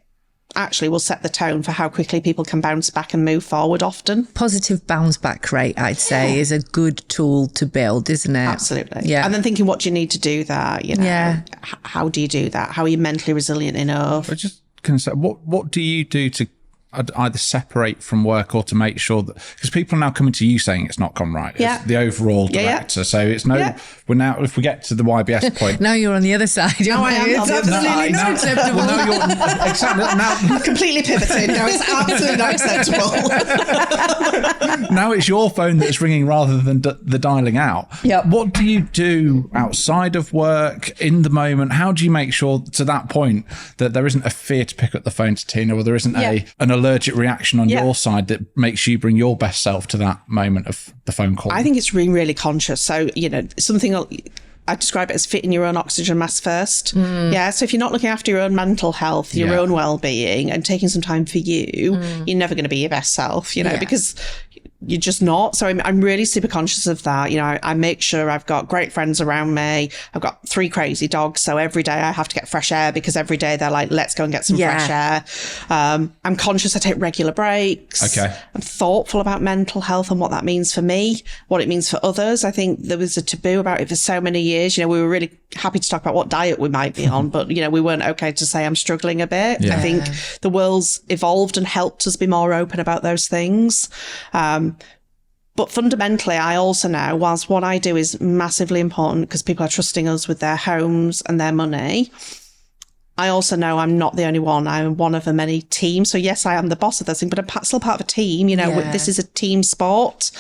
actually will set the tone for how quickly people can bounce back and move forward often. Positive bounce back rate, I'd say, is a good tool to build, isn't it? Absolutely. Yeah. And then thinking, what do you need to do that? How do you do that? How are you mentally resilient enough? I just can say, what do you do to either separate from work, or to make sure that, because people are now coming to you saying it's not gone right, it's the overall director, so it's we're now, if we get to the YBS point, now you're on the other side. I am on the other side. Not acceptable. Well, now you're exactly now completely pivoted. No, it's absolutely not acceptable. Now it's your phone that's ringing rather than the dialing out. What do you do outside of work in the moment? How do you make sure to that point that there isn't a fear to pick up the phone to Tina, or there isn't an allergic reaction on your side that makes you bring your best self to that moment of the phone call? I think it's really, really conscious. So, something I describe it as fitting your own oxygen mask first. So if you're not looking after your own mental health, your own well-being, and taking some time for you, you're never going to be your best self, because you're just not. So I'm really super conscious of that. I make sure I've got great friends around me. I've got 3 crazy dogs. So every day I have to get fresh air, because every day they're like, let's go and get some fresh air. I'm conscious I take regular breaks. Okay. I'm thoughtful about mental health and what that means for me, what it means for others. I think there was a taboo about it for so many years. We were really happy to talk about what diet we might be on, but, we weren't okay to say I'm struggling a bit. I think the world's evolved and helped us be more open about those things. But fundamentally, I also know, whilst what I do is massively important because people are trusting us with their homes and their money, I also know I'm not the only one. I'm one of a many teams. So yes, I am the boss of those things, but I'm still part of a team. This is a team sport.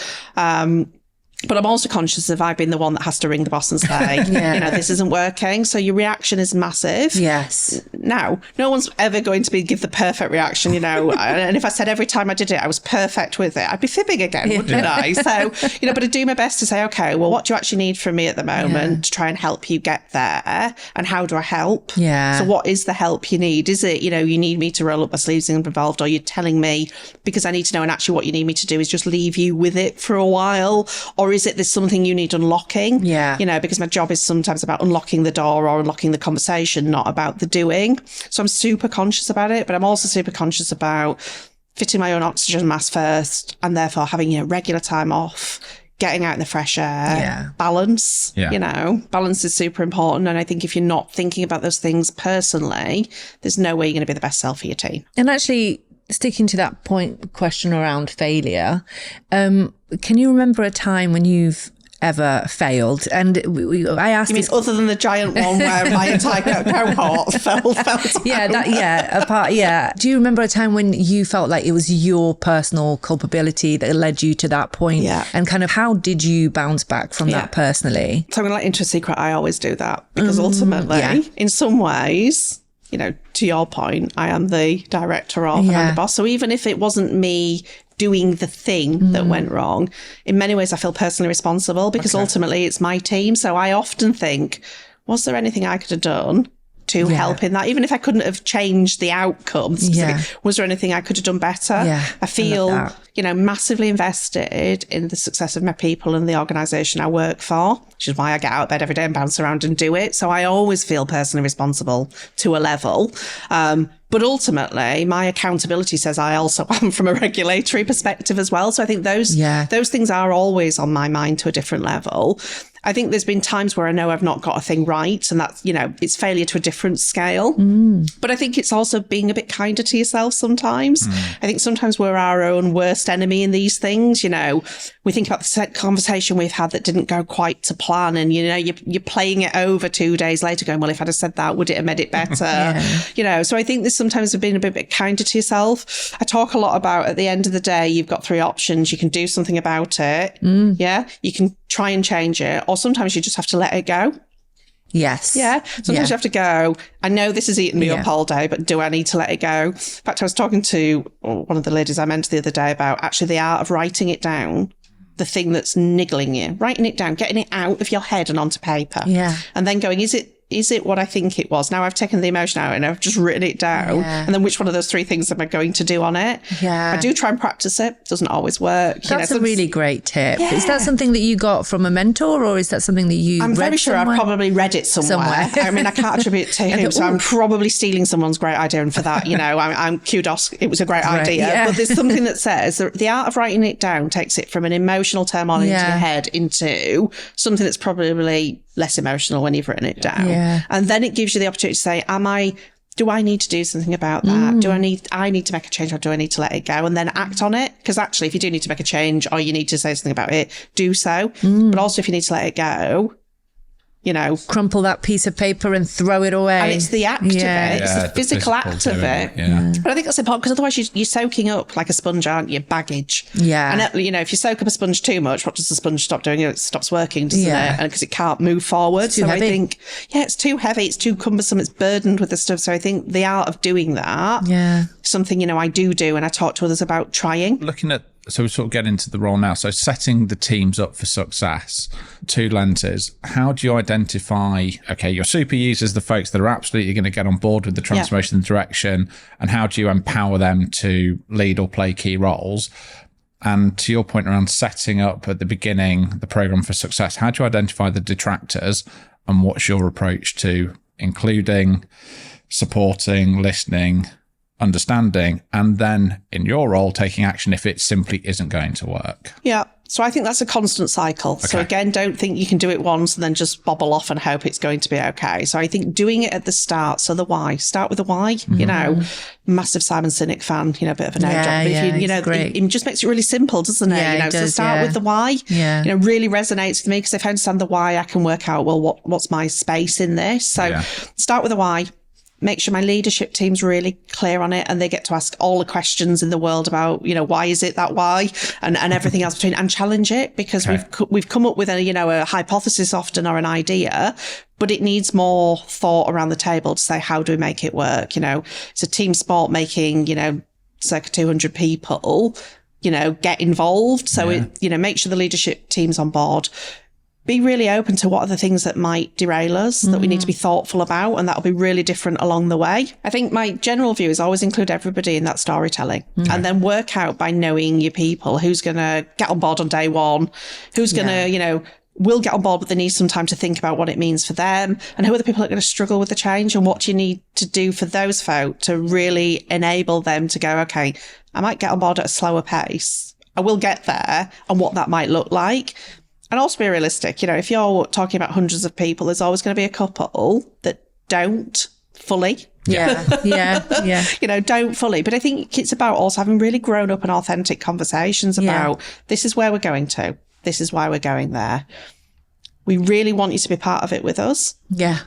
But I'm also conscious of I've been the one that has to ring the boss and say, this isn't working. So your reaction is massive. Yes. Now, no one's ever going to give the perfect reaction, and if I said every time I did it, I was perfect with it, I'd be fibbing again, wouldn't I? So, but I do my best to say, okay, well, what do you actually need from me at the moment to try and help you get there? And how do I help? Yeah. So what is the help you need? Is it, you need me to roll up my sleeves and get involved, or you're telling me because I need to know, and actually what you need me to do is just leave you with it for a while? Or is it there's something you need unlocking? Because my job is sometimes about unlocking the door or unlocking the conversation, not about the doing. So I'm super conscious about it, but I'm also super conscious about fitting my own oxygen mask first, and therefore having regular time off, getting out in the fresh air, balance, balance is super important. And I think if you're not thinking about those things personally, there's no way you're going to be the best self for your team. And actually, sticking to that question around failure, can you remember a time when you've ever failed? And I asked, you mean other than the giant one where my entire cohort fell down? Do you remember a time when you felt like it was your personal culpability that led you to that point? And kind of how did you bounce back from that personally? So I'm going to let into a secret. I always do that because ultimately, in some ways, to your point, I am the director of and I'm the boss. So even if it wasn't me doing the thing that went wrong, in many ways I feel personally responsible because ultimately it's my team. So I often think, was there anything I could have done to help in that? Even if I couldn't have changed the outcome, was there anything I could have done better? I feel, massively invested in the success of my people and the organisation I work for, which is why I get out of bed every day and bounce around and do it. So I always feel personally responsible to a level. But ultimately, my accountability says I also am from a regulatory perspective as well. So I think those things are always on my mind to a different level. I think there's been times where I know I've not got a thing right, and that's, it's failure to a different scale. But I think it's also being a bit kinder to yourself sometimes. I think sometimes we're our own worst enemy in these things. We think about the conversation we've had that didn't go quite to plan, and you're playing it over 2 days later going, well, if I'd have said that, would it have made it better? So I think there's sometimes being a bit kinder to yourself. I talk a lot about, at the end of the day, you've got 3 options. You can do something about it. You can try and change it, or sometimes you just have to let it go. Yes. Yeah. Sometimes you have to go, I know this has eaten me up all day, but do I need to let it go? In fact, I was talking to one of the ladies I mentored the other day about actually the art of writing it down, the thing that's niggling you, writing it down, getting it out of your head and onto paper. And then going, is it what I think it was? Now I've taken the emotion out and I've just written it down. And then which one of those 3 things am I going to do on it? I do try and practice it. Doesn't always work. That's a really great tip. Is that something that you got from a mentor, or is that something that you I'm very sure somewhere? I've probably read it somewhere. I mean, I can't attribute it to him, so I'm probably stealing someone's great idea. And for that, I'm kudos. It was a great idea. But there's something that says that the art of writing it down takes it from an emotional turmoil into your head into something that's probably less emotional when you've written it down. And then it gives you the opportunity to say, do I need to do something about that? Do I need to make a change, or do I need to let it go and then act on it? Because actually, if you do need to make a change or you need to say something about it, do so. But also if you need to let it go, crumple that piece of paper and throw it away. And it's the act of it. It's the physical act of it. But I think that's important because otherwise you're soaking up like a sponge, aren't you? Baggage. And if you soak up a sponge too much, what does the sponge stop doing? It stops working, doesn't it? And because it can't move forward. So heavy. I think, it's too heavy. It's too cumbersome. It's burdened with the stuff. So I think the art of doing that, something, I do, and I talk to others about trying. Looking at, so we sort of get into the role now. So setting the teams up for success, 2 lenses. How do you identify, your super users, the folks that are absolutely going to get on board with the transformation and direction, and how do you empower them to lead or play key roles? And to your point around setting up at the beginning the program for success, how do you identify the detractors, and what's your approach to including, supporting, listening, understanding, and then in your role taking action if it simply isn't going to work? So I think that's a constant cycle. So again, don't think you can do it once and then just bobble off and hope it's going to be okay. So I think doing it at the start. So the why, start with the why, massive Simon Sinek fan, a bit of a name drop. But if it just makes it really simple, doesn't it? It so does, start with the why, really resonates with me because if I understand the why, I can work out, well, what's my space in this? So start with the why. Make sure my leadership team's really clear on it and they get to ask all the questions in the world about, why is it that why and everything else between, and challenge it because we've come up with a hypothesis often or an idea, but it needs more thought around the table to say, how do we make it work? It's a team sport making, circa 200 people, get involved. So make sure the leadership team's on board. Be really open to what are the things that might derail us that we need to be thoughtful about, and that'll be really different along the way. I think my general view is always include everybody in that storytelling and then work out by knowing your people who's going to get on board on day one, who's going to, will get on board, but they need some time to think about what it means for them, and who are the people that are going to struggle with the change, and what do you need to do for those folk to really enable them to go, okay, I might get on board at a slower pace. I will get there and what that might look like. And also be realistic. If you're talking about hundreds of people, there's always going to be a couple that don't fully. Yeah. Don't fully. But I think it's about also having really grown up and authentic conversations about this is where we're going to. This is why we're going there. We really want you to be part of it with us. Yeah.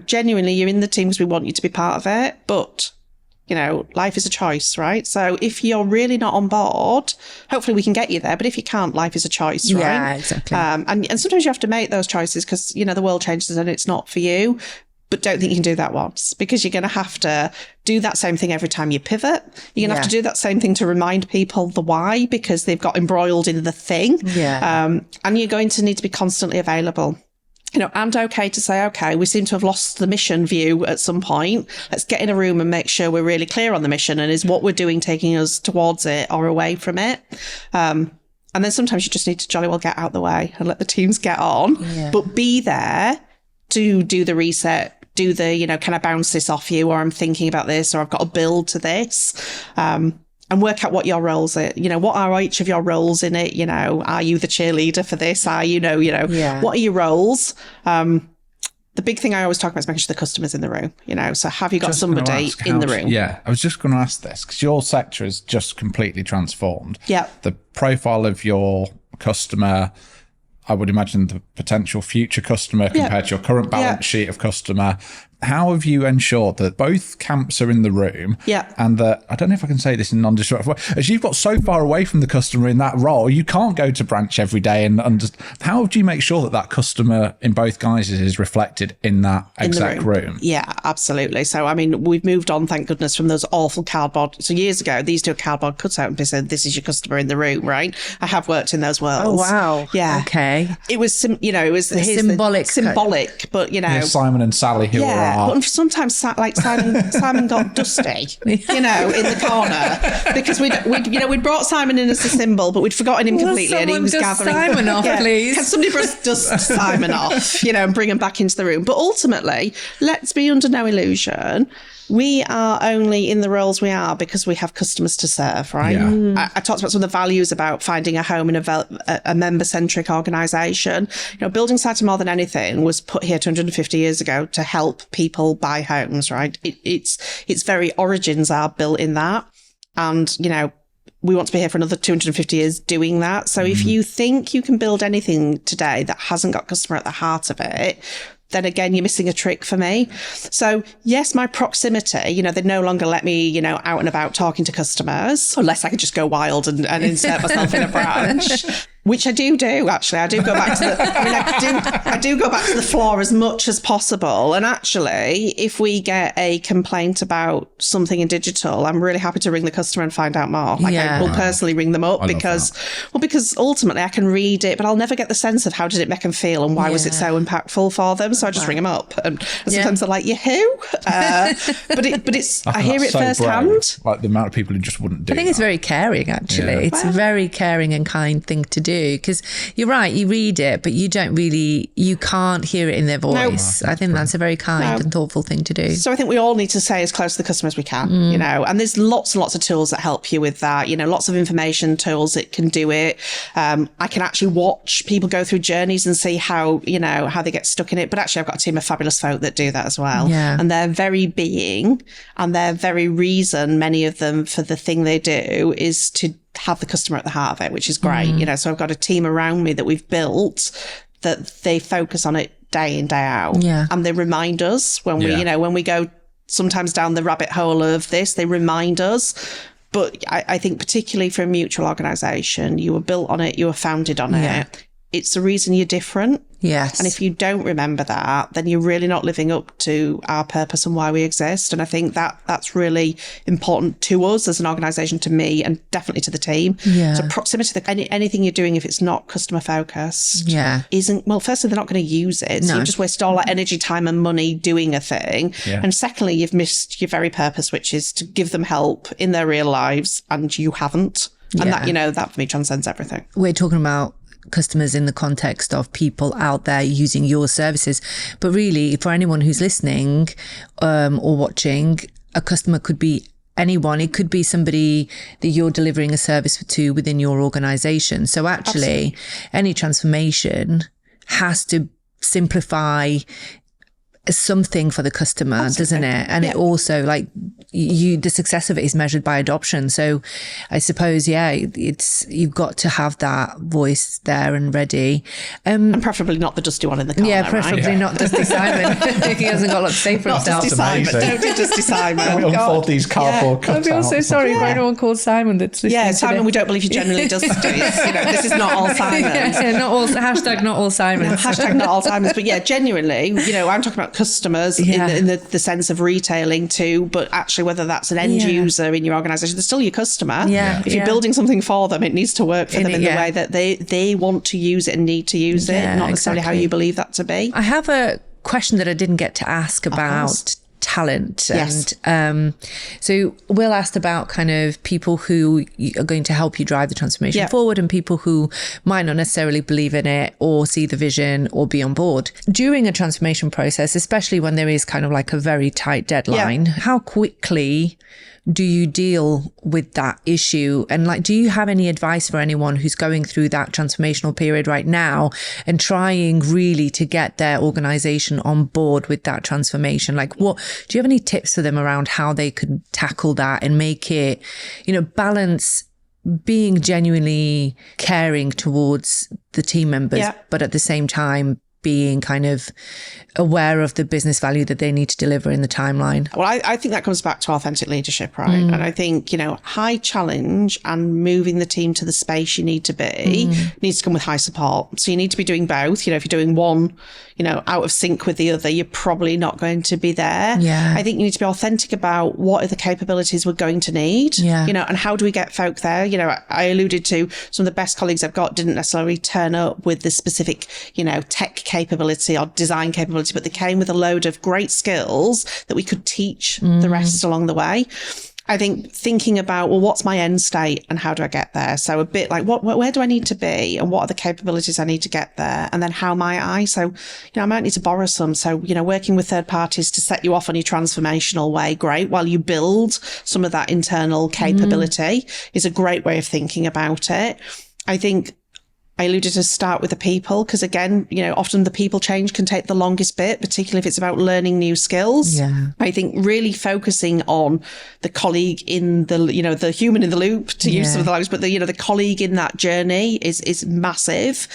Genuinely, you're in the team because we want you to be part of it. But, life is a choice, right? So if you're really not on board, hopefully we can get you there. But if you can't, life is a choice, right? Yeah, exactly. And sometimes you have to make those choices because, the world changes and it's not for you. But don't think you can do that once, because you're going to have to do that same thing every time you pivot. You're going to have to do that same thing to remind people the why, because they've got embroiled in the thing. Yeah. And you're going to need to be constantly available. And okay to say, okay, we seem to have lost the mission view at some point. Let's get in a room and make sure we're really clear on the mission, and is what we're doing taking us towards it or away from it. And then sometimes you just need to jolly well get out the way and let the teams get on, but be there to do the reset. Do the, can I bounce this off you, or I'm thinking about this, or I've got to build to this, and work out what your roles are. What are each of your roles in it? Are you the cheerleader for this? Are you, what are your roles? The big thing I always talk about is making sure the customer's in the room, so have you got somebody in the room? Yeah, I was just going to ask this, because your sector is just completely transformed. Yeah. The profile of your customer, I would imagine the potential future customer compared to your current balance sheet of customer. How have you ensured that both camps are in the room? Yeah. And that, I don't know if I can say this in a non-destructive way, as you've got so far away from the customer in that role, you can't go to branch every day. And just, how do you make sure that that customer in both guises is reflected in that exact room? Yeah, absolutely. So, we've moved on, thank goodness, from those awful cardboard. So years ago, these do a cardboard cutout and they said, this is your customer in the room, right? I have worked in those worlds. Oh, wow. Yeah. Okay. It was, it was symbolic, but, Here's Simon and Sally who are. But sometimes Simon got dusty, in the corner, because we'd brought Simon in as a symbol, but we'd forgotten him completely, and he was gathering. Simon off, please. Can somebody dust Simon off, and bring him back into the room? But ultimately, let's be under no illusion. We are only in the roles we are because we have customers to serve, right? Yeah. I talked about some of the values about finding a home in a member-centric organisation. Building Society more than anything was put here 250 years ago to help people buy homes, right? Its very origins are built in that. And, we want to be here for another 250 years doing that. So if you think you can build anything today that hasn't got customer at the heart of it, then again, you're missing a trick for me. So yes, my proximity, they no longer let me, out and about talking to customers, unless I could just go wild and insert myself in a branch. Which I do actually. I do go back to I do go back to the floor as much as possible. And actually, if we get a complaint about something in digital, I'm really happy to ring the customer and find out more. I will personally ring them up because ultimately I can read it, but I'll never get the sense of how did it make them feel and why was it so impactful for them. So I just ring them up, and sometimes they're like, "You who?" But it's I hear it firsthand. Brave. Like the amount of people who just wouldn't do. I think it's very caring. Actually, it's a very caring and kind thing to do. Because you're right, you read it, but you can't hear it in their voice. I think that's a very kind and thoughtful thing to do. So I think we all need to stay as close to the customer as we can, and there's lots and lots of tools that help you with that, lots of information tools that can do it. I can actually watch people go through journeys and see how they get stuck in it. But actually I've got a team of fabulous folk that do that as well. Yeah. And their very being and their very reason, many of them, for the thing they do is to have the customer at the heart of it, which is great. So I've got a team around me that we've built that they focus on it day in, day out. Yeah. And they remind us when we go sometimes down the rabbit hole of this, they remind us. But I think particularly for a mutual organisation, you were built on it, you were founded on it. It's the reason you're different. Yes. And if you don't remember that, then you're really not living up to our purpose and why we exist. And I think that's really important to us as an organisation, to me, and definitely to the team. Yeah. So proximity, anything you're doing, if it's not customer focused, isn't, well, firstly, they're not going to use it. So you've just wasted all that energy, time and money doing a thing. Yeah. And secondly, you've missed your very purpose, which is to give them help in their real lives, and you haven't. And that for me transcends everything. We're talking about customers in the context of people out there using your services, but really for anyone who's listening or watching, a customer could be anyone. It could be somebody that you're delivering a service to within your organization. So actually, any transformation has to simplify something for the customer, doesn't it? And it also, like, the success of it is measured by adoption. So I suppose, it's, you've got to have that voice there and ready. And preferably not the dusty one in the car. Yeah, preferably not Dusty Simon. He hasn't got a lot to say for himself. Dusty Simon. Don't do Dusty Simon. Can we unfold these cardboard cutouts? I feel so sorry for anyone called Simon that's listening. Yeah, Simon, we don't believe you generally dusty. This is not all Simons. Not all, hashtag not all Simons. No, hashtag not all Simons. But genuinely, I'm talking about customers in the sense of retailing too, but actually whether that's an end user in your organisation, they're still your customer. Yeah. If you're building something for them, it needs to work for them in the way that they want to use it and need to use it, not necessarily how you believe that to be. I have a question that I didn't get to ask about talent. Yes. And so Will asked about kind of people who are going to help you drive the transformation forward and people who might not necessarily believe in it or see the vision or be on board. During a transformation process, especially when there is kind of like a very tight deadline, how quickly do you deal with that issue? And like, do you have any advice for anyone who's going through that transformational period right now and trying really to get their organization on board with that transformation? Like, what do you have any tips for them around how they could tackle that and make it, balance being genuinely caring towards the team members, but at the same time being kind of aware of the business value that they need to deliver in the timeline? Well, I think that comes back to authentic leadership, right? And I think, high challenge and moving the team to the space you need to be needs to come with high support. So you need to be doing both. If you're doing one, out of sync with the other, you're probably not going to be there. Yeah. I think you need to be authentic about what are the capabilities we're going to need, and how do we get folk there? I alluded to some of the best colleagues I've got didn't necessarily turn up with the specific, tech capability or design capability, but they came with a load of great skills that we could teach the rest along the way. I think thinking about, well, what's my end state and how do I get there? So a bit like, where do I need to be and what are the capabilities I need to get there? And then how might I? So, I might need to borrow some. So, working with third parties to set you off on your transformational way, great. While you build some of that internal capability is a great way of thinking about it. I think I alluded to start with the people, because again, often the people change can take the longest bit, particularly if it's about learning new skills. Yeah. I think really focusing on the colleague in the, the human in the loop, to use some of the language, but the colleague in that journey is massive.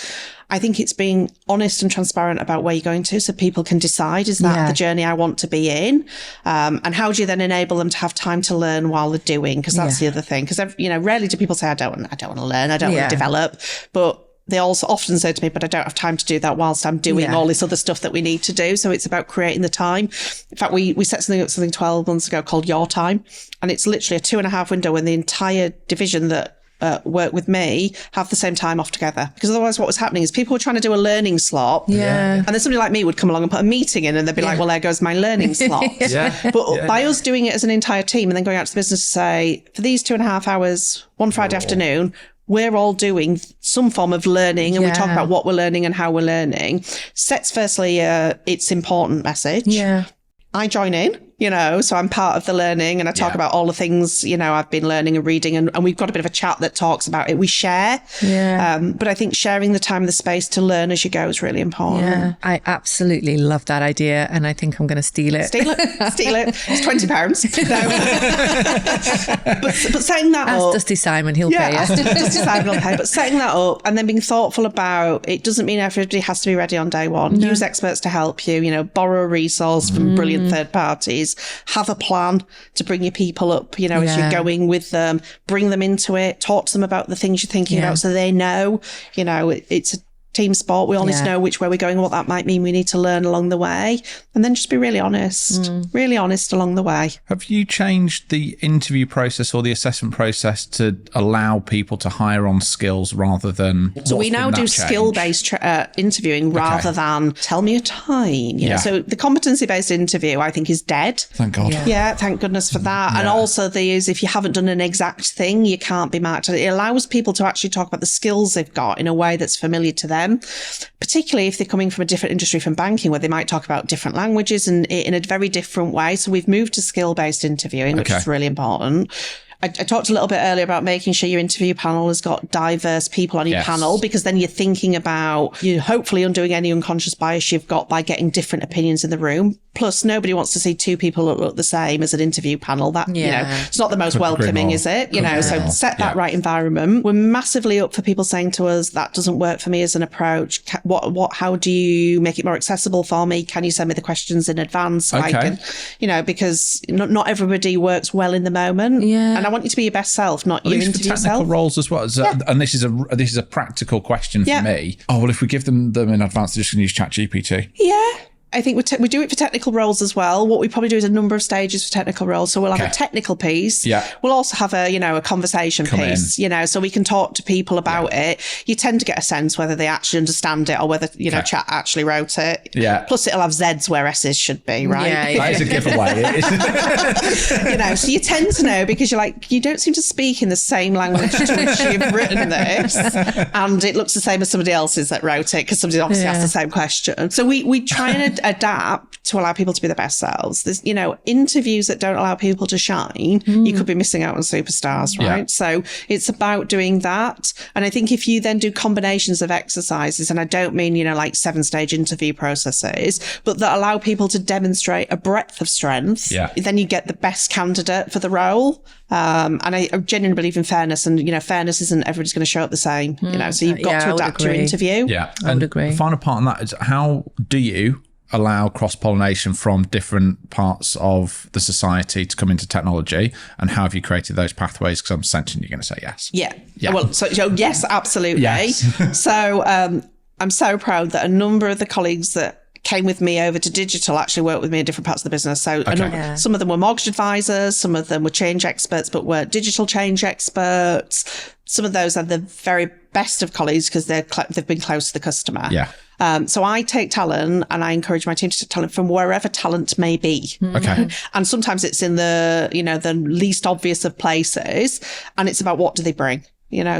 I think it's being honest and transparent about where you're going to so people can decide, is that the journey I want to be in? And how do you then enable them to have time to learn while they're doing? Because that's the other thing. Because, rarely do people say, I don't want to learn, I don't want to develop. But they also often say to me, but I don't have time to do that whilst I'm doing all this other stuff that we need to do. So it's about creating the time. In fact, we set something 12 months ago called Your Time. And it's literally a 2.5 window when the entire division that work with me have the same time off together. Because otherwise what was happening is people were trying to do a learning slot. Yeah. And then somebody like me would come along and put a meeting in and they'd be like, well, there goes my learning slot. But by us doing it as an entire team and then going out to the business to say, for these 2.5 hours, one Friday afternoon, we're all doing some form of learning and we talk about what we're learning and how we're learning. Sets firstly it's important message. Yeah. I join in, so I'm part of the learning and I talk about all the things, I've been learning and reading and we've got a bit of a chat that talks about it. We share. Yeah. But I think sharing the time and the space to learn as you go is really important. Yeah. I absolutely love that idea and I think I'm going to steal it. Steal it. It's £20. No. but setting that Ask up. Dusty Simon, he'll pay us. Dusty Simon will pay. But setting that up and then being thoughtful about, it doesn't mean everybody has to be ready on day one. No. Use experts to help you, borrow a resource from brilliant third parties, have a plan to bring your people up, as you're going with them, bring them into it, talk to them about the things you're thinking about so they know, it's a team sport. We all need to know which way we're going, what that might mean. We need to learn along the way and then just be really honest along the way. Have you changed the interview process or the assessment process to allow people to hire on skills rather than... So we now do skill-based interviewing rather than tell me a time. So the competency-based interview, I think, is dead. Thank God. Yeah, thank goodness for that. Yeah. And also if you haven't done an exact thing, you can't be marked. It allows people to actually talk about the skills they've got in a way that's familiar to them. them, particularly if they're coming from a different industry from banking, where they might talk about different languages and in a very different way. So we've moved to skill-based interviewing, which is really important. I talked a little bit earlier about making sure your interview panel has got diverse people on your panel, because then you're thinking about you hopefully undoing any unconscious bias you've got by getting different opinions in the room. Plus, nobody wants to see two people that look the same as an interview panel. That, it's not the most welcoming, is it? So set that right environment. We're massively up for people saying to us, that doesn't work for me as an approach. How do you make it more accessible for me? Can you send me the questions in advance? So I can, because not everybody works well in the moment. Yeah. And I want you to be your best self, not your interview self. Technical roles as well. And this is a practical question for me. Oh, well, if we give them in advance, they're just going to use ChatGPT. Yeah. I think we do it for technical roles as well. What we probably do is a number of stages for technical roles. So we'll have a technical piece. Yeah. We'll also have a conversation piece, so we can talk to people about it. You tend to get a sense whether they actually understand it or whether, chat actually wrote it. Yeah. Plus it'll have Z's where S's should be, right? Yeah. That is a giveaway. So you tend to know because you're like, you don't seem to speak in the same language to which you've written this. And it looks the same as somebody else's that wrote it because somebody obviously asked the same question. So we try and adapt to allow people to be their best selves. There's, interviews that don't allow people to shine, you could be missing out on superstars, right? Yeah. So it's about doing that. And I think if you then do combinations of exercises, and I don't mean, like 7-stage interview processes, but that allow people to demonstrate a breadth of strengths, then you get the best candidate for the role. And I genuinely believe in fairness, and fairness isn't everybody's going to show up the same, so you've got to adapt your interview. Yeah. I would agree. The final part on that is, how do you allow cross-pollination from different parts of the society to come into technology, and how have you created those pathways? Because I'm sensing you're going to say yes. Yeah. Well, so yes, absolutely. Yes. So I'm so proud that a number of the colleagues that came with me over to digital actually worked with me in different parts of the business. So some of them were mortgage advisors, some of them were change experts, but were digital change experts. Some of those are the very best of colleagues because they've been close to the customer. Yeah. So I take talent, and I encourage my team to take talent from wherever talent may be. Okay. And sometimes it's in the least obvious of places, and it's about what do they bring.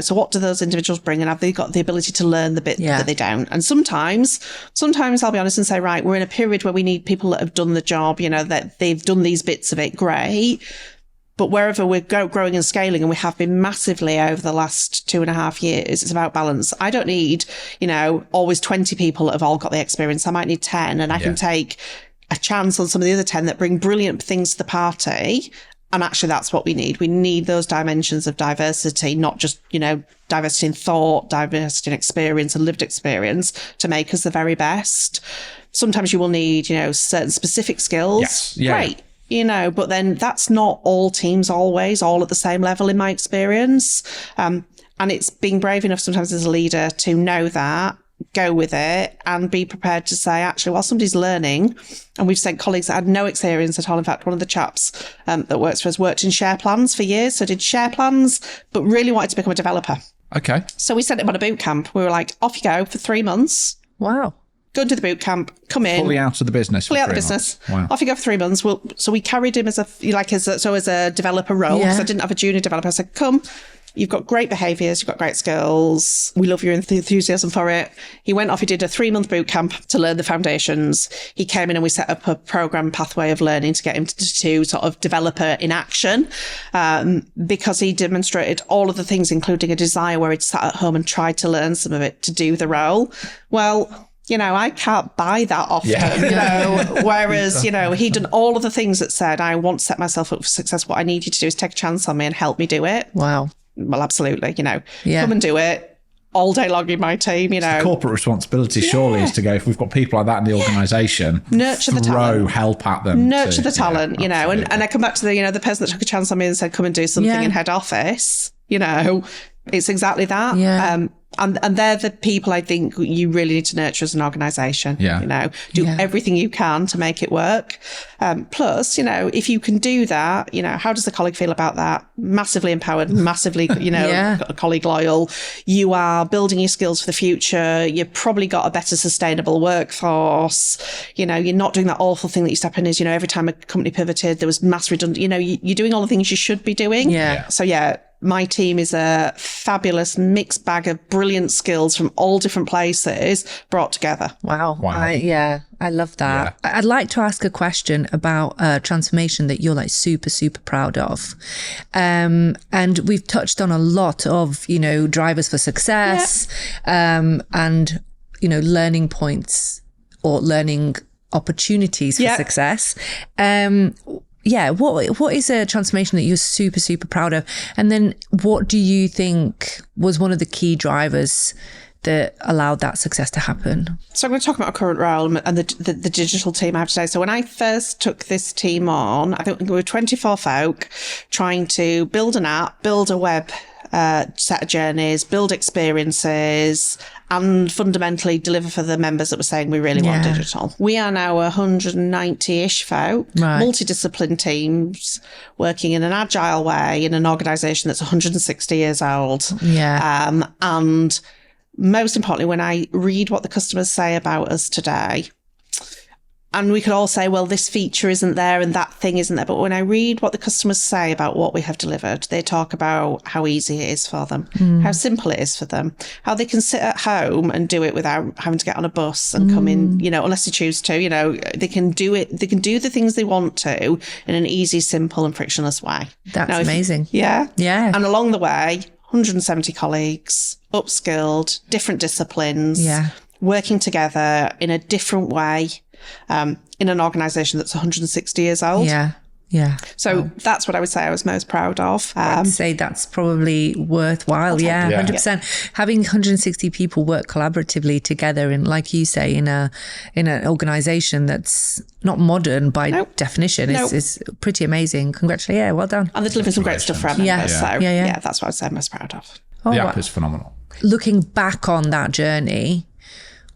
So what do those individuals bring, and have they got the ability to learn the bit that they don't? And sometimes I'll be honest and say, right, we're in a period where we need people that have done the job, that they've done these bits of it, great. But wherever we're growing and scaling, and we have been massively over the last 2.5 years, it's about balance. I don't need, always 20 people that have all got the experience. I might need 10, and I can take a chance on some of the other 10 that bring brilliant things to the party. And actually, that's what we need. We need those dimensions of diversity, not just, diversity in thought, diversity in experience and lived experience to make us the very best. Sometimes you will need, certain specific skills. Yes. Yeah. Great. But then that's not all teams always all at the same level in my experience. And it's being brave enough sometimes as a leader to know that, go with it, and be prepared to say, actually, while somebody's learning, and we've sent colleagues that had no experience at all. In fact, one of the chaps that works for us worked in share plans for years. So did share plans, but really wanted to become a developer. Okay. So we sent him on a boot camp. We were like, off you go for 3 months. Wow. Go into the boot camp, come in. Fully out of the business. Fully out of the business. Wow. Off you go for 3 months. So we carried him as a developer role, because I didn't have a junior developer. I said, come, you've got great behaviours, you've got great skills. We love your enthusiasm for it. He went off, he did a 3-month boot camp to learn the foundations. He came in and we set up a program pathway of learning to get him to sort of developer in action, because he demonstrated all of the things, including a desire where he'd sat at home and tried to learn some of it to do the role. Well, I can't buy that often, whereas, he'd done all of the things that said, I want to set myself up for success. What I need you to do is take a chance on me and help me do it. Wow. Well, absolutely. Come and do it all day long in my team, It's the corporate responsibility surely is to go, if we've got people like that in the organisation, nurture the talent, help at them. Nurture the talent, and I come back to the person that took a chance on me and said, come and do something in head office, it's exactly that. Yeah. And they're the people I think you really need to nurture as an organisation. Yeah. Do everything you can to make it work. Plus, if you can do that, how does the colleague feel about that? Massively empowered, massively, colleague loyal. You are building your skills for the future. You've probably got a better sustainable workforce. You're not doing that awful thing that used to happen is, every time a company pivoted, there was mass redundant, you're doing all the things you should be doing. Yeah. So my team is a fabulous mixed bag of brilliant skills from all different places brought together. Wow. I love that. Yeah. I'd like to ask a question about transformation that you're like super, super proud of. And we've touched on a lot of, drivers for success, and, learning points or learning opportunities for success. What is a transformation that you're super, super proud of? And then what do you think was one of the key drivers that allowed that success to happen? So I'm going to talk about our current role and the digital team I have today. So when I first took this team on, I think we were 24 folk trying to build an app, build a web set of journeys, build experiences, and fundamentally deliver for the members that were saying we really want digital. We are now 190-ish folk, multidiscipline teams working in an agile way in an organisation that's 160 years old. And most importantly, when I read what the customers say about us today, and we could all say, well, this feature isn't there and that thing isn't there. But when I read what the customers say about what we have delivered, they talk about how easy it is for them, how simple it is for them, how they can sit at home and do it without having to get on a bus and come in, unless they choose to, they can do it. They can do the things they want to in an easy, simple and frictionless way. That's amazing. Yeah. And along the way, 170 colleagues, upskilled, different disciplines, working together in a different way. In an organisation that's 160 years old. So that's what I would say I was most proud of. I'd say that's probably worthwhile. 100%. Having 160 people work collaboratively together, and like you say, in an organisation that's not modern by definition, is pretty amazing. Congratulations! Well done. And they're delivering some great stuff for our members. So that's what I'd say I'm most proud of. The app is phenomenal. Looking back on that journey,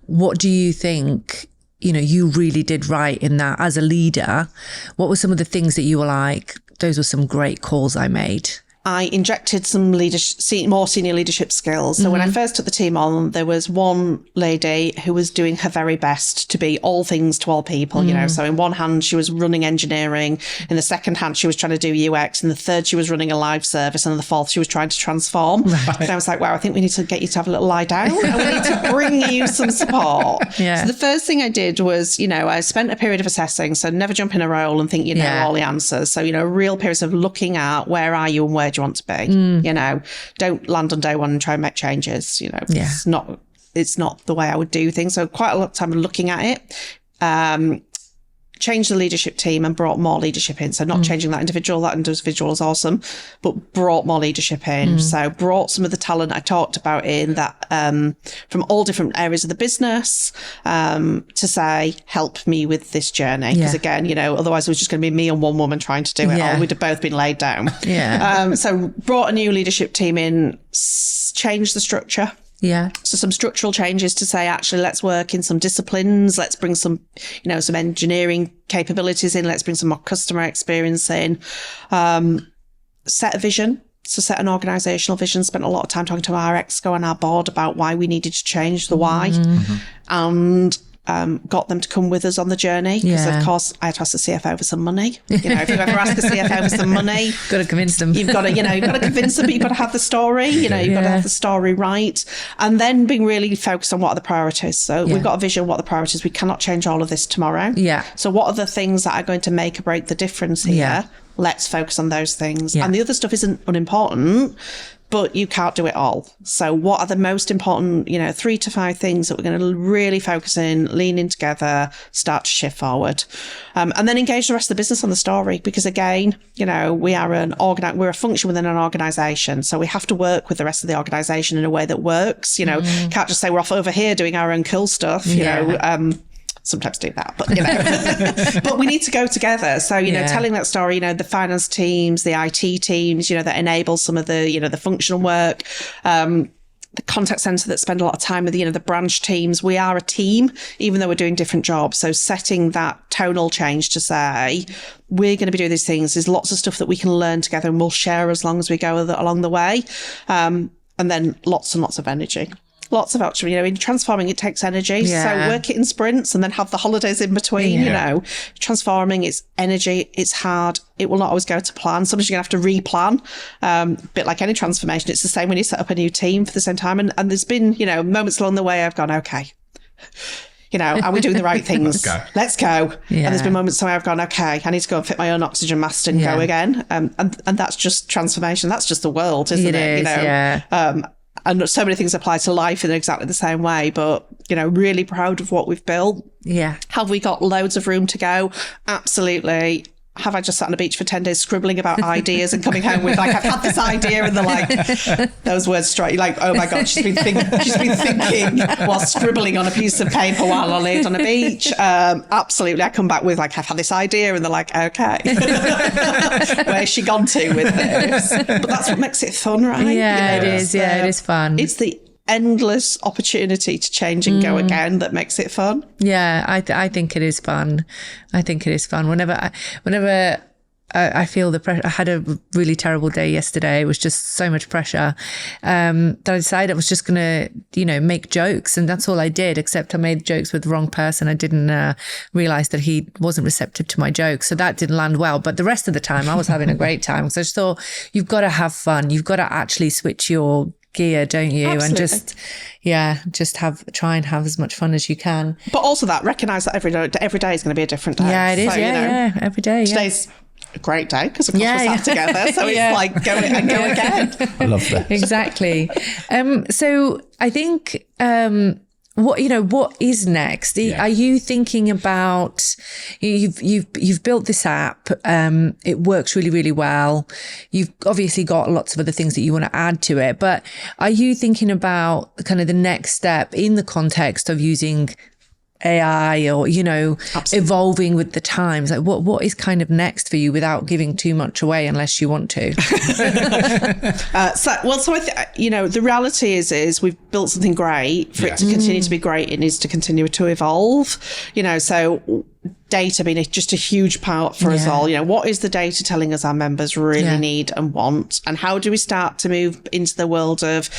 what do you think? You really did right in that as a leader. What were some of the things that you were like, those were some great calls I made? I injected some more senior leadership skills. So when I first took the team on, there was one lady who was doing her very best to be all things to all people, So in one hand, she was running engineering. In the second hand, she was trying to do UX. In the third, she was running a live service. And in the fourth, she was trying to transform. And I was like, wow, I think we need to get you to have a little lie down. And we need to bring you some support. So the first thing I did was, I spent a period of assessing. So never jump in a role and think you know all the answers. So, a real period of looking at where are you and where do you want to be. Don't land on day one and try and make changes. It's not the way I would do things. So quite a lot of time looking at it. Changed the leadership team and brought more leadership in. So not changing that individual is awesome, but brought more leadership in. So brought some of the talent I talked about in that from all different areas of the business to say, help me with this journey. Because again, otherwise it was just going to be me and one woman trying to do it all. We'd have both been laid down. So brought a new leadership team in, changed the structure. So some structural changes to say, actually, let's work in some disciplines. Let's bring some, some engineering capabilities in. Let's bring some more customer experience in. Set a vision. So set an organisational vision. Spent a lot of time talking to our exco and our board about why we needed to change the why. And got them to come with us on the journey because of course I had to ask the CFO for some money. If you ever ask the CFO for some money, got to convince them. You've got to convince them, but you've got to have the story. You've got to have the story right, and then being really focused on what are the priorities. So we've got a vision. What are the priorities? We cannot change all of this tomorrow. So what are the things that are going to make or break the difference here? Let's focus on those things, and the other stuff isn't unimportant. But you can't do it all. So what are the most important, 3 to 5 things that we're going to really focus in, lean in together, start to shift forward. And then engage the rest of the business on the story. Because again, we are we're a function within an organisation. So we have to work with the rest of the organisation in a way that works. Can't just say we're off over here doing our own cool stuff, sometimes do that, but but we need to go together. So telling that story, the finance teams, the IT teams, that enable some of the the functional work, the contact center that spend a lot of time with the branch teams. We are a team, even though we're doing different jobs. So setting that tonal change to say we're going to be doing these things. There's lots of stuff that we can learn together, and we'll share as long as we go along the way, and then lots and lots of energy. Lots of options. In transforming, it takes energy. So work it in sprints and then have the holidays in between, Transforming, it's energy, it's hard. It will not always go to plan. Sometimes you're going to have to replan. A bit like any transformation, it's the same when you set up a new team for the same time. And there's been, moments along the way I've gone, okay, are we doing the right things? Let's go. Yeah. And there's been moments where I've gone, okay, I need to go and fit my own oxygen mask and go again. And that's just transformation. That's just the world, isn't it? And so many things apply to life in exactly the same way. But, really proud of what we've built. Yeah. Have we got loads of room to go? Absolutely. Have I just sat on the beach for 10 days scribbling about ideas and coming home with I've had this idea and they're like, those words strike you like, oh my God, she's been thinking while scribbling on a piece of paper while I laid on a beach. Absolutely. I come back with I've had this idea and they're like, okay, where's she gone to with this? But that's what makes it fun, right? Yeah, it is. Yeah, it is fun. It's the endless opportunity to change and go again that makes it fun. Yeah, I think it is fun. Whenever I feel the pressure, I had a really terrible day yesterday. It was just so much pressure that I decided I was just going to, make jokes. And that's all I did, except I made jokes with the wrong person. I didn't realize that he wasn't receptive to my jokes. So that didn't land well. But the rest of the time I was having a great time. So I just thought, you've got to have fun. You've got to actually switch your gear, don't you? Absolutely. And just try and have as much fun as you can. But also recognise that every day is going to be a different day. Yeah, it is. So, every day. Today's a great day because of course we're sat together. So it's like go and go again. I love that. Exactly. So I think what is next? Are you thinking about you've built this app? It works really, really well. You've obviously got lots of other things that you want to add to it, but are you thinking about kind of the next step in the context of using AI or, Absolutely. Evolving with the times? Like what is kind of next for you without giving too much away unless you want to? The reality is we've built something great. For it to continue to be great, it needs to continue to evolve, so data being just a huge part for us all. What is the data telling us our members really need and want? And how do we start to move into the world of,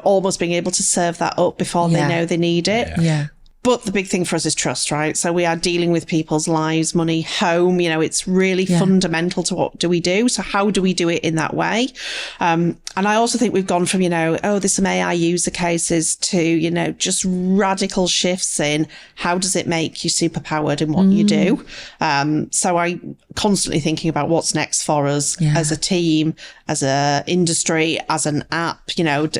almost being able to serve that up before they know they need it? Yeah. But the big thing for us is trust, right? So we are dealing with people's lives, money, home. It's really fundamental to what do we do. So how do we do it in that way? And I also think we've gone from, there's some AI user cases to, just radical shifts in how does it make you superpowered in what you do? So I'm constantly thinking about what's next for us as a team, as a industry, as an app,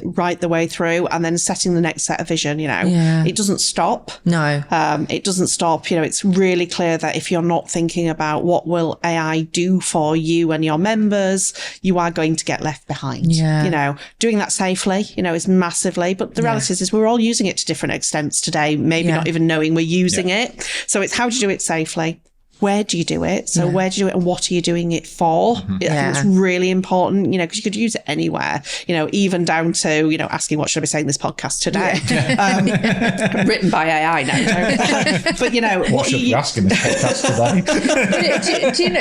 right the way through, and then setting the next set of vision, It doesn't stop. No. It doesn't stop. It's really clear that if you're not thinking about what will AI do for you and your members, you are going to get left behind. Yeah. Doing that safely, is massively. But the reality is we're all using it to different extents today, maybe not even knowing we're using it. So it's how do you do it safely? Where do you do it? So where do you do it and what are you doing it for? I think it's really important, because you could use it anywhere, even down to, asking what should I be saying this podcast today? Written by AI now. But, what should we ask in this podcast today? do you know,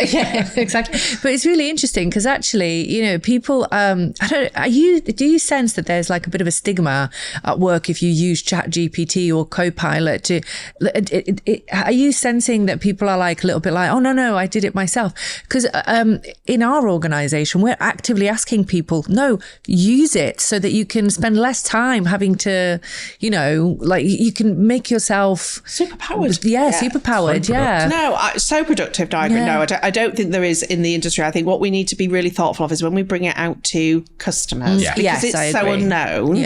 exactly. But it's really interesting because actually, people, do you sense that there's like a bit of a stigma at work if you use ChatGPT or Copilot are you sensing that people are like, little bit like, oh no, I did it myself? Because in our organization, we're actively asking people, no, use it so that you can spend less time having to, you can make yourself superpowered. Superpowered. So productive. No, I don't think there is in the industry. I think what we need to be really thoughtful of is when we bring it out to customers, because it's so unknown.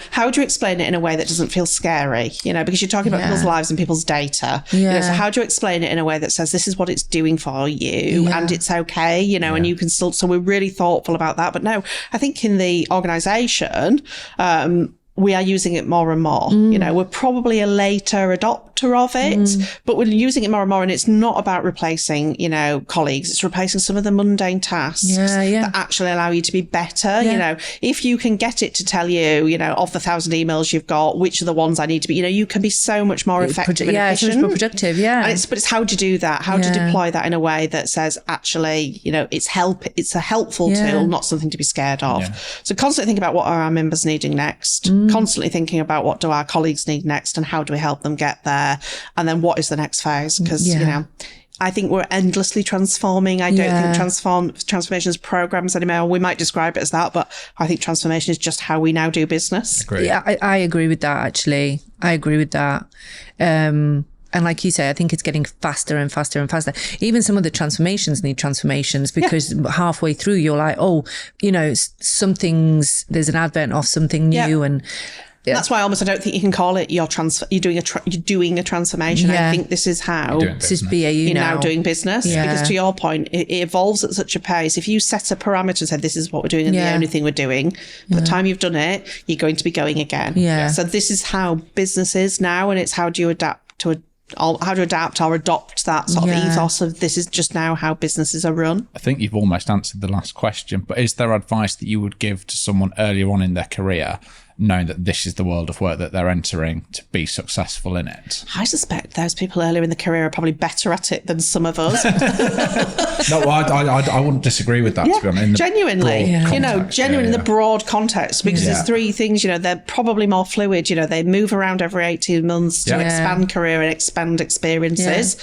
How do you explain it in a way that doesn't feel scary? Because you're talking about people's lives and people's data. So how do you explain it in a way that says this is what it's doing for you and it's okay, and you can still, so we're really thoughtful about that. But no, I think in the organization, we are using it more and more. We're probably a later adopter of it, but we're using it more and more. And it's not about replacing, colleagues. It's replacing some of the mundane tasks that actually allow you to be better. If you can get it to tell you, of the 1,000 emails you've got, which are the ones I need to be, you can be so much more effective and efficient. So much more productive. And it's how to do that, how to deploy that in a way that says, actually, it's a helpful tool, not something to be scared of. So constantly think about what are our members needing next. constantly thinking about what do our colleagues need next and how do we help them get there? And then what is the next phase? Because, you know, I think we're endlessly transforming. I don't think transformation is programs anymore. We might describe it as that, but I think transformation is just how we now do business. Agreed. Yeah, I agree with that, actually. I agree with that. And like you say, I think it's getting faster and faster and faster. Even some of the transformations need transformations because halfway through you're like, oh, you know, there's an advent of something new and... Yeah. That's why almost I don't think you can call it you're doing a transformation. I think this is how this is BAU you're now now doing business. Because to your point, it evolves at such a pace. If you set a parameter and said this is what we're doing and the only thing we're doing, by the time you've done it, you're going to be going again. So this is how business is now, and it's how do you adapt or adopt that sort of ethos of this is just now how businesses are run. I think you've almost answered the last question, but is there advice that you would give to someone earlier on in their career, knowing that this is the world of work that they're entering, to be successful in it? I suspect those people earlier in the career are probably better at it than some of us. No, I wouldn't disagree with that, to be honest. In the genuinely, context, in the broad context, because there's three things, you know, they're probably more fluid, you know, they move around every 18 months to expand career and expand experiences.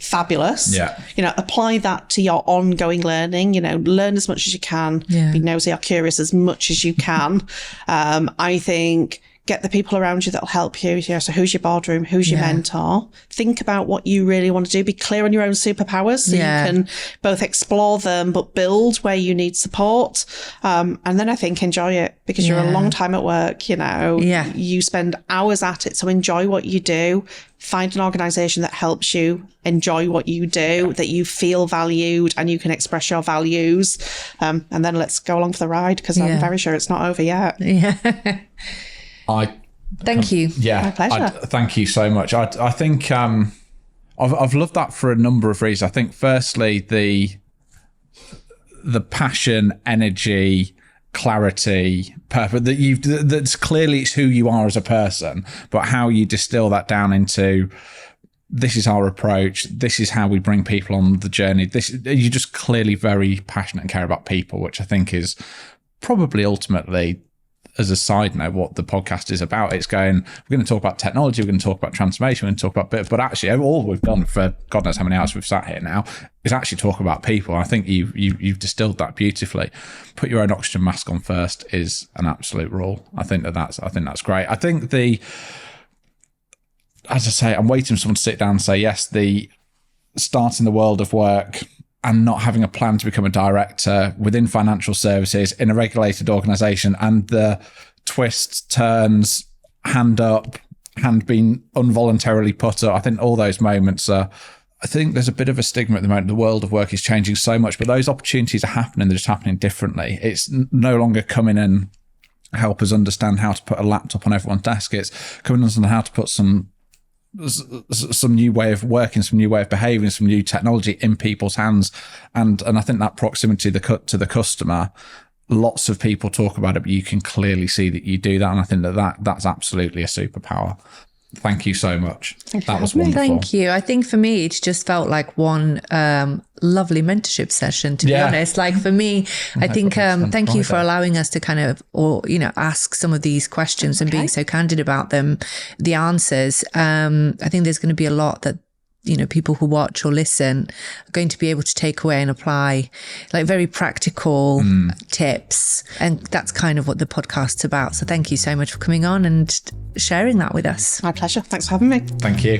Fabulous. You know, apply that to your ongoing learning, you know, learn as much as you can, be nosy or curious as much as you can. I think get the people around you that'll help you. So who's your boardroom? Who's your mentor? Think about what you really want to do. Be clear on your own superpowers so you can both explore them, but build where you need support. And then I think enjoy it because you're a long time at work, you know, you spend hours at it. So enjoy what you do. Find an organisation that helps you enjoy what you do, that you feel valued and you can express your values. And then let's go along for the ride because I'm very sure it's not over yet. Thank you. My pleasure. Thank you so much. I think I've loved that for a number of reasons. I think firstly, the passion, energy, clarity, purpose that's clearly it's who you are as a person, but how you distill that down into this is our approach, this is how we bring people on the journey. You're just clearly very passionate and care about people, which I think is probably ultimately, as a side note, what the podcast is about. It's we're going to talk about technology, we're going to talk about transformation, we're going to talk about bits, but actually all we've done for God knows how many hours we've sat here now is actually talk about people. I think you've distilled that beautifully. Put your own oxygen mask on first is an absolute rule. I think that's great. I think as I say, I'm waiting for someone to sit down and say, yes, the starting the world of work and not having a plan to become a director within financial services in a regulated organisation, and the twists, turns, hand up, hand being involuntarily put up. I think all those moments are, I think there's a bit of a stigma at the moment. The world of work is changing so much, but those opportunities are happening. They're just happening differently. It's no longer coming in, help us understand how to put a laptop on everyone's desk. It's coming understand how to put some new way of working, some new way of behaving, some new technology in people's hands. And I think that proximity to the customer, lots of people talk about it, but you can clearly see that you do that. And I think that's absolutely a superpower. Thank you so much. That was wonderful. Thank you. I think for me, it's just felt like one lovely mentorship session, to be honest. Like for me, I think thank you for allowing us to kind of, ask some of these questions and being so candid about them, the answers. I think there's going to be a lot that, people who watch or listen are going to be able to take away and apply, like very practical tips. And that's kind of what the podcast's about. So thank you so much for coming on and sharing that with us. My pleasure. Thanks for having me. Thank you.